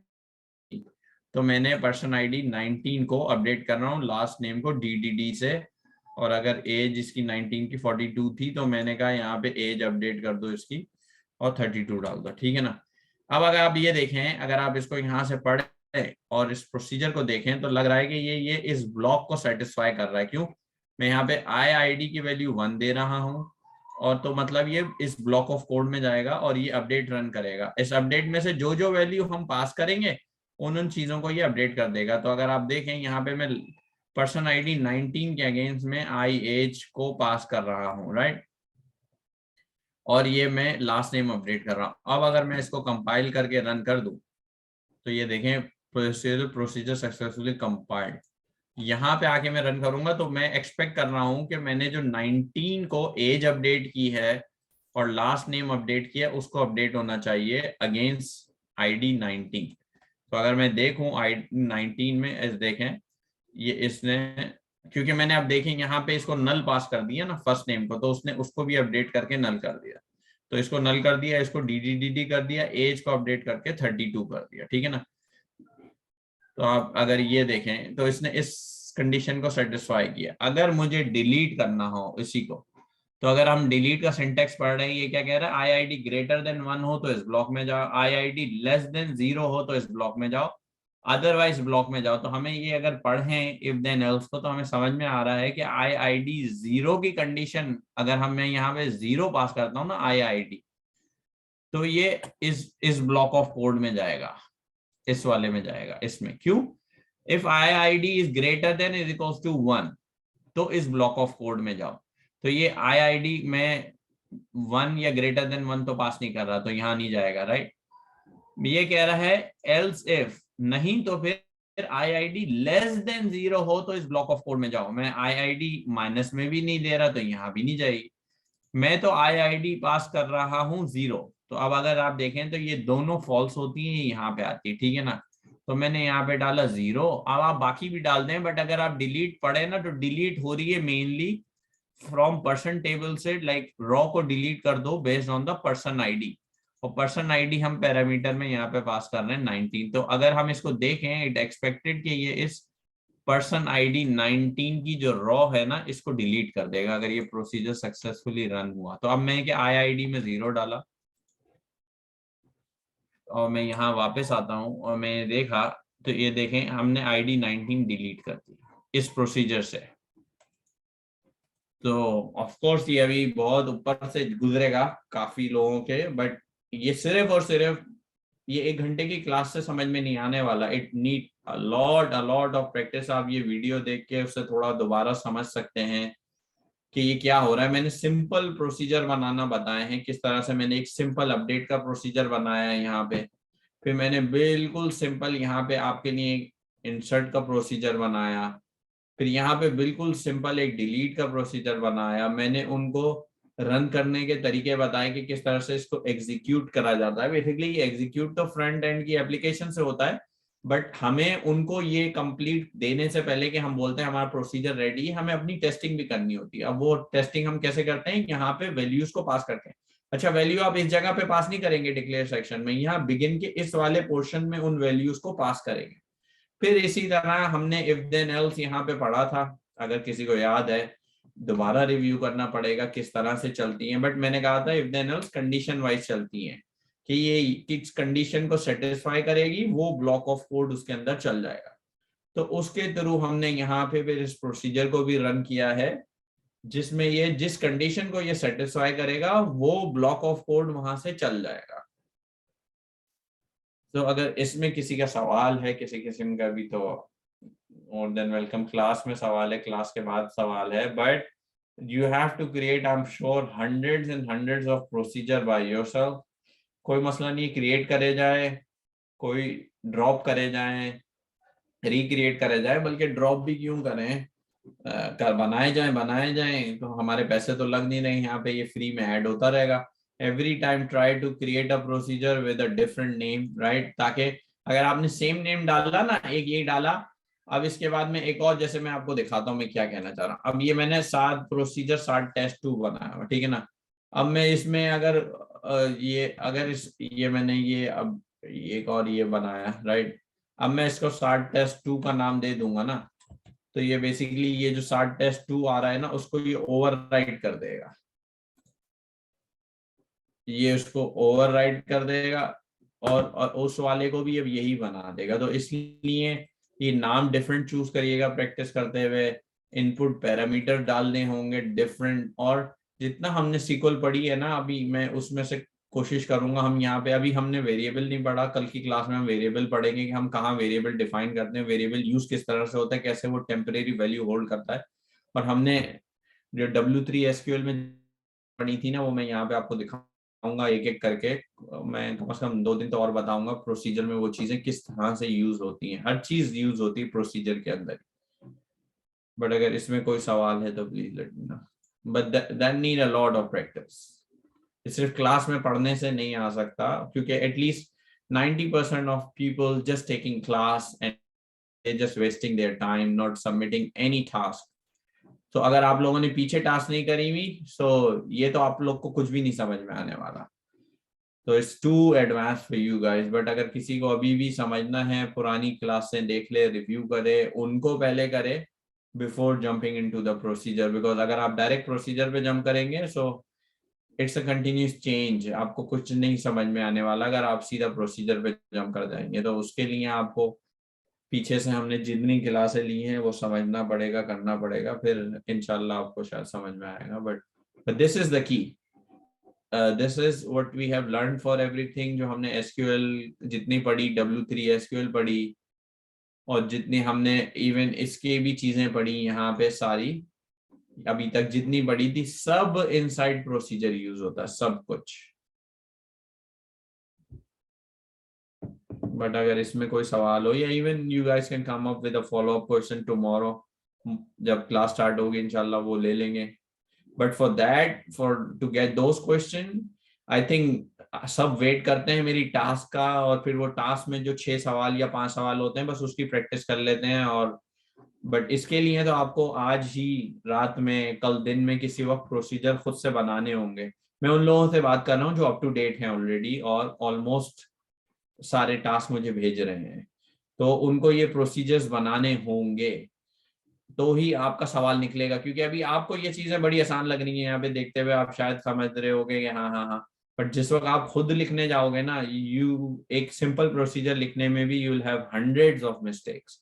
तो मैंने पर्सन आईडी 19 को अपडेट कर रहा हूँ, लास्ट नेम को DDD से, और अगर एज इसकी 19 की 42 थी तो मैंने कहा यहाँ पे एज अपडेट कर दो इसकी, और 32 डाल दो, ठीक है ना। अब अगर आप ये देखें, अगर आप इसको यहाँ से पढ़ें और इस प्रोसीजर को देखें तो लग रहा है कि ये इस ब्लॉक को सेटिस्फाई कर रहा है। क्यों? मैं यहाँ पे आई आई डी की वैल्यू 1 दे रहा हूँ, और तो मतलब ये इस ब्लॉक ऑफ कोड में जाएगा और ये अपडेट रन करेगा। इस अपडेट में से जो जो वैल्यू हम पास करेंगे उन चीजों को ये अपडेट कर देगा। तो अगर आप देखें यहाँ पे मैं पर्सन आईडी 19 के अगेंस्ट में आई एज को पास कर रहा हूं, राइट, और ये मैं लास्ट नेम अपडेट कर रहा हूं। अब अगर मैं इसको कंपाइल करके रन कर दूं तो ये देखें प्रोसीजर सक्सेसफुली कंपाइल्ड। यहाँ पे आके मैं रन करूंगा तो मैं एक्सपेक्ट कर रहा हूं कि मैंने जो 19 को एज अपडेट की है और लास्ट नेम अपडेट किया उसको अपडेट होना चाहिए अगेंस्ट आईडी 19। तो अगर मैं देखूं आईडी 19 में देखें ये इसने, क्योंकि मैंने अब देखें यहाँ पे इसको नल पास कर दिया ना फर्स्ट नेम को, तो उसने उसको भी अपडेट करके नल कर दिया। तो इसको नल कर दिया, इसको डी कर दिया, एज को अपडेट करके 32 कर दिया, ठीक है ना। तो आप अगर ये देखें तो इसने इस कंडीशन को सेटिस्फाई किया। अगर मुझे डिलीट करना हो इसी को, तो अगर हम डिलीट का सिंटेक्स पढ़ रहे हैं, ये क्या कह रहा है, आई आई डी ग्रेटर देन 1 हो तो इस ब्लॉक में जाओ, आई आई डी लेस देन 0 हो तो इस ब्लॉक में जाओ, अदरवाइज ब्लॉक में जाओ। तो हमें ये अगर पढ़ें इफ देन एल्स को, तो हमें समझ में आ रहा है कि आई आई डी 0 की कंडीशन, अगर हम मैं यहाँ पे 0 पास करता हूँ ना आई आई डी, तो ये इस ब्लॉक ऑफ कोड में जाएगा, इस वाले में जाएगा। इसमें क्यों, if I I D is greater than is equals to 1 तो इस ब्लॉक ऑफ कोड में जाओ। तो ये आई आई डी में 1 या ग्रेटर देन 1 तो पास नहीं कर रहा, तो यहाँ नहीं जाएगा, राइट। ये कह रहा है एल्स इफ, नहीं तो फिर आई आई डी लेस देन 0 हो तो इस ब्लॉक ऑफ कोड में जाओ। मैं आई आई डी माइनस में भी नहीं दे रहा तो यहाँ भी नहीं जाएगी। मैं तो आई आई डी पास कर रहा हूँ 0, तो अब अगर आप देखें तो ये दोनों फॉल्स होती है, यहाँ पे आती है, ठीक है ना। तो मैंने यहाँ पे डाला 0, अब आप बाकी भी डाल दें, बट अगर आप डिलीट पढ़े ना तो डिलीट हो रही है मेनली फ्रॉम पर्सन टेबल से, लाइक रॉ को डिलीट कर दो based on the person ID, और पर्सन आईडी हम पैरामीटर में यहाँ पे पास कर रहे हैं 19। तो अगर हम इसको देखें, इट एक्सपेक्टेड कि ये इस पर्सन आईडी 19 की जो रॉ है ना इसको डिलीट कर देगा अगर ये प्रोसीजर सक्सेसफुली रन हुआ। तो अब मैं क्या आई आई डी में 0 डाला और मैं यहाँ वापस आता हूँ और मैं देखा तो ये देखें हमने आईडी 19 डिलीट कर दी इस प्रोसीजर से। तो ऑफ कोर्स ये अभी बहुत ऊपर से गुजरेगा काफी लोगों के, बट ये सिर्फ और सिर्फ ये 1 घंटे की क्लास से समझ में नहीं आने वाला। It need a lot of practice. आप ये वीडियो देख के उससे थोड़ा दोबारा समझ सकते हैं कि ये क्या हो रहा है। मैंने सिंपल प्रोसीजर बनाना बताए हैं, किस तरह से मैंने एक सिंपल अपडेट का प्रोसीजर बनाया है यहाँ पे, फिर मैंने बिल्कुल सिंपल यहाँ पे आपके लिए एक इंसर्ट का प्रोसीजर बनाया, फिर यहाँ पे बिल्कुल सिंपल एक डिलीट का प्रोसीजर बनाया। मैंने उनको रन करने के तरीके बताए कि किस तरह से इसको एग्जीक्यूट करा जाता है। बेसिकली ये एग्जीक्यूट तो फ्रंट एंड की एप्लीकेशन से होता है, बट हमें उनको ये कंप्लीट देने से पहले कि हम बोलते हैं हमारा प्रोसीजर रेडी है, हमें अपनी टेस्टिंग भी करनी होती है। अब वो टेस्टिंग हम कैसे करते हैं, यहाँ पे वैल्यूज को पास करके। अच्छा, वैल्यू आप इस जगह पे पास नहीं करेंगे डिक्लेयर सेक्शन में, यहाँ बिगिन के इस वाले पोर्शन में उन वैल्यूज को पास करेंगे। फिर इसी तरह हमने इफ देन एल्स यहाँ पे पढ़ा था, अगर किसी को याद है दोबारा रिव्यू करना पड़ेगा किस तरह से चलती हैं, बट मैंने कहा था if then else condition wise चलती हैं कि ये किस कंडीशन को सेटिस्फाई करेगी वो ब्लॉक ऑफ कोड उसके अंदर चल जाएगा। तो उसके थ्रू हमने यहाँ पे फिर इस प्रोसीजर को भी रन किया है जिसमें ये जिस कंडीशन को ये सेटिस्फाई करेगा वो ब्लॉक ऑफ कोड वहां से चल जाएगा। तो अगर इसमें किसी का सवाल है किसी किस्म का भी तो मोर देन वेलकम। क्लास में सवाल है, क्लास के बाद सवाल है, but you have to create, I'm sure, hundreds and hundreds of procedure by yourself। कोई मसला नहीं, क्रिएट करे जाए, कोई ड्रॉप करे जाए, रिक्रिएट करे जाए, बल्कि ड्रॉप भी क्यों करें, बनाए जाए तो हमारे पैसे तो लग नहीं रहे यहाँ पे, ये फ्री में ऐड होता रहेगा। Every time try to create a procedure with a different name, right, ताकि अगर आपने सेम नेम डाला ना, एक ये डाला, अब इसके बाद में एक और, जैसे मैं आपको दिखाता हूँ मैं क्या कहना चाह रहा हूँ। अब ये मैंने 7 प्रोसीजर 7 टेस्ट 2 बनाया हुआ, ठीक है ना। अब मैं इसमें अगर ये मैंने ये अब एक और ये बनाया, राइट। अब मैं इसको 7 टेस्ट 2 का नाम दे दूंगा ना, तो ये बेसिकली ये जो 7 टेस्ट 2 आ रहा है ना उसको ये ओवरराइट कर देगा, ये उसको ओवरराइट कर देगा और उस वाले को भी अब यही बना देगा। तो इसलिए ये नाम डिफरेंट चूज करिएगा प्रैक्टिस करते हुए, इनपुट पैरामीटर डालने होंगे डिफरेंट, और जितना हमने सीक्वल पढ़ी है ना अभी मैं उसमें से कोशिश करूंगा हम यहाँ पे, अभी हमने वेरिएबल नहीं पढ़ा, कल की क्लास में हम वेरिएबल पढ़ेंगे कि हम कहाँ वेरिएबल डिफाइन करते हैं, वेरिएबल यूज किस तरह से होता है, कैसे वो टेम्परेरी वैल्यू होल्ड करता है। और हमने जो W3 SQL में पढ़ी थी ना, वो मैं यहाँ पे आपको दिखाऊंगा एक एक करके। मैं कम से कम 2 दिन तो और बताऊंगा प्रोसीजर में वो चीजें किस तरह से यूज होती हैं, हर चीज यूज होती है प्रोसीजर के अंदर। बट अगर इसमें कोई सवाल है तो please let me know, but that need a lot of practice. सिर्फ क्लास में पढ़ने से नहीं आ सकता, क्योंकि at least 90% of people just taking class and they just wasting their time not submitting any task. तो अगर आप लोगों ने पीछे टास्क नहीं करी हुई, सो ये तो आप लोग को कुछ भी नहीं समझ में आने वाला। तो it's too advance for you guys. But अगर किसी को अभी भी समझना है, पुरानी क्लास से देख ले, रिव्यू करे, उनको पहले करे before jumping into the procedure. Because अगर आप डायरेक्ट प्रोसीजर पे जंप करेंगे, so it's a continuous change, आपको कुछ नहीं समझ में आने वाला अगर आप सीधा प्रोसीजर पे जंप कर जाएंगे। तो उसके लिए आपको पीछे से हमने जितनी क्लासें ली हैं वो समझना पड़ेगा, करना पड़ेगा, फिर इंशाल्लाह आपको शायद समझ में आएगा। But this is the key, this is what we have learn for everything. जो हमने एसक्यूएल जितनी पढ़ी, W3 SQL पढ़ी, और जितनी हमने इवन इसके भी चीजें पढ़ी यहाँ पे सारी, अभी तक जितनी पढ़ी थी, सब इनसाइड प्रोसीजर यूज होता है, सब कुछ। बट अगर इसमें कोई सवाल हो, या even you guys can come up with a follow up question tomorrow, जब क्लास स्टार्ट होगी इंशाल्लाह वो ले लेंगे। But for that, for to get those question, I think सब वेट करते हैं मेरी टास्क का, और फिर वो टास्क में जो 6 सवाल या 5 सवाल होते हैं बस उसकी प्रैक्टिस कर लेते हैं। और बट इसके लिए तो आपको आज ही रात में, कल दिन में किसी वक्त प्रोसीजर खुद से बनाने होंगे। मैं उन लोगों से बात कर रहा हूँ जो अप टू डेट हैं ऑलरेडी और ऑलमोस्ट सारे टास्क मुझे भेज रहे हैं, तो उनको ये प्रोसीजर्स बनाने होंगे, तो ही आपका सवाल निकलेगा। क्योंकि अभी आपको ये चीजें बड़ी आसान लग रही हैं, यहाँ पे देखते हुए आप शायद समझ रहे होगे कि हाँ हाँ हाँ, बट जिस वक्त आप खुद लिखने जाओगे ना, यू एक सिंपल प्रोसीजर लिखने में भी you will have hundreds of mistakes.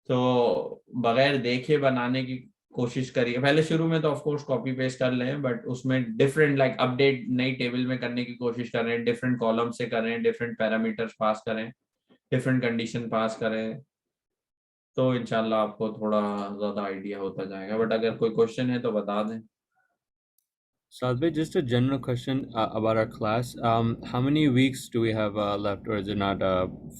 तो बगैर देखे बनाने की कोशिश करिए। पहले शुरू में तो ऑफ कोर्स कॉपी पेस्ट कर लें, बट उसमें डिफरेंट लाइक अपडेट नई टेबल में करने की कोशिश करें, डिफरेंट कॉलम से करें, डिफरेंट पैरामीटर्स पास करें, डिफरेंट कंडीशन पास करें, तो इंशाल्लाह आपको थोड़ा ज्यादा आइडिया होता जाएगा। बट अगर कोई क्वेश्चन है तो बता दें। Sadhbhai, just a general question about our class. How many weeks do we have left, or is it not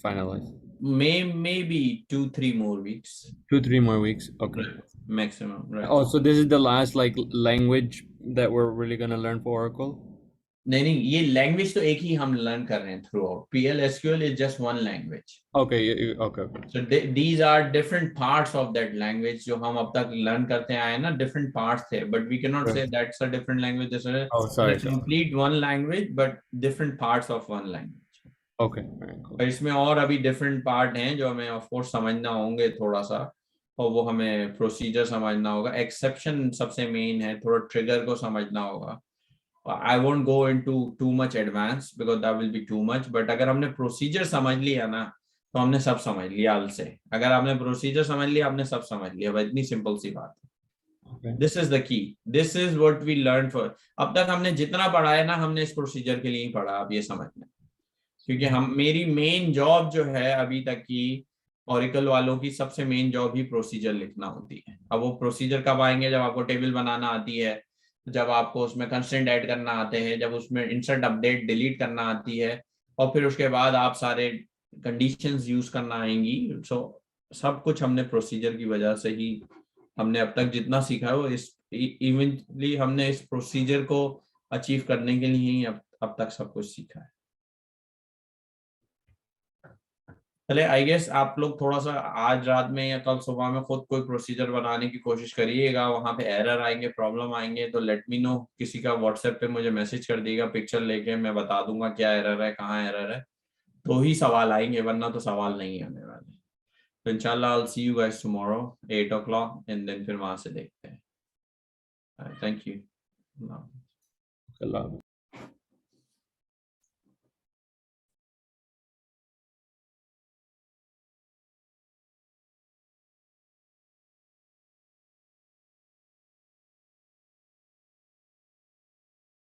finalized? Maybe 2-3 more weeks. 2, 3 more weeks. Okay. Right. Maximum, right? Oh, so this is the last like language that we're really gonna learn for Oracle? नहीं, ये language तो एक ही हम learn कर रहे हैं through out. PL/SQL is just one language. Okay. Okay. So these are different parts of that language जो हम अब तक लर्न करते आए ना, different parts थे, but we cannot say that's a different language, this is Oh, sorry. a complete one language but different parts of one language। Okay. Very cool. और इसमें और अभी different part हैं जो हमें of course समझना होंगे थोड़ा सा, और वो हमें प्रोसीजर समझना होगा, एक्सेप्शन सबसे मेन है, थोड़ा ट्रिगर को समझना होगा। I won't go into too much advance because that will be too much, but अगर हमने प्रोसीजर समझ लिया ना, तो हमने सब समझ लिया हाल से। अगर आपने प्रोसीजर समझ लिया, आपने सब समझ लिया, बस इतनी सिंपल सी बात है। This is the key, this is what we learn for. अब तक हमने जितना पढ़ा है ना, हमने इस प्रोसीजर के लिए ही पढ़ा, आप ये समझ लें। क्योंकि हम, मेरी मेन जॉब जो है अभी तक की, ऑरिकल वालों की सबसे मेन जॉब ही प्रोसीजर लिखना होती है। अब वो प्रोसीजर कब आएंगे? जब आपको टेबल बनाना आती है, जब आपको उसमें कंस्ट्रेंट ऐड करना आते हैं, जब उसमें इंसर्ट अपडेट डिलीट करना आती है, और फिर उसके बाद आप सारे कंडीशंस यूज करना आएंगी। सो सब कुछ हमने प्रोसीजर की वजह से ही, हमने अब तक जितना सीखा है वो इस इवेंटली हमने इस प्रोसीजर को अचीव करने के लिए ही अब तक सब कुछ सीखा है। चले, आई गेस आप लोग थोड़ा सा आज रात में या कल सुबह में खुद कोई प्रोसीजर बनाने की कोशिश करिएगा। वहां पे एरर आएंगे, प्रॉब्लम आएंगे, तो लेट मी नो, किसी का व्हाट्सएप पे मुझे मैसेज कर दिएगा पिक्चर लेके, मैं बता दूंगा क्या एरर है, कहाँ एरर है, तो ही सवाल आएंगे, वरना तो सवाल नहीं आने वाले। तो इंशाल्लाह I will see you guys tomorrow 8 o'clock, and then फिर वहां से देखते हैं। Thank you. Allah.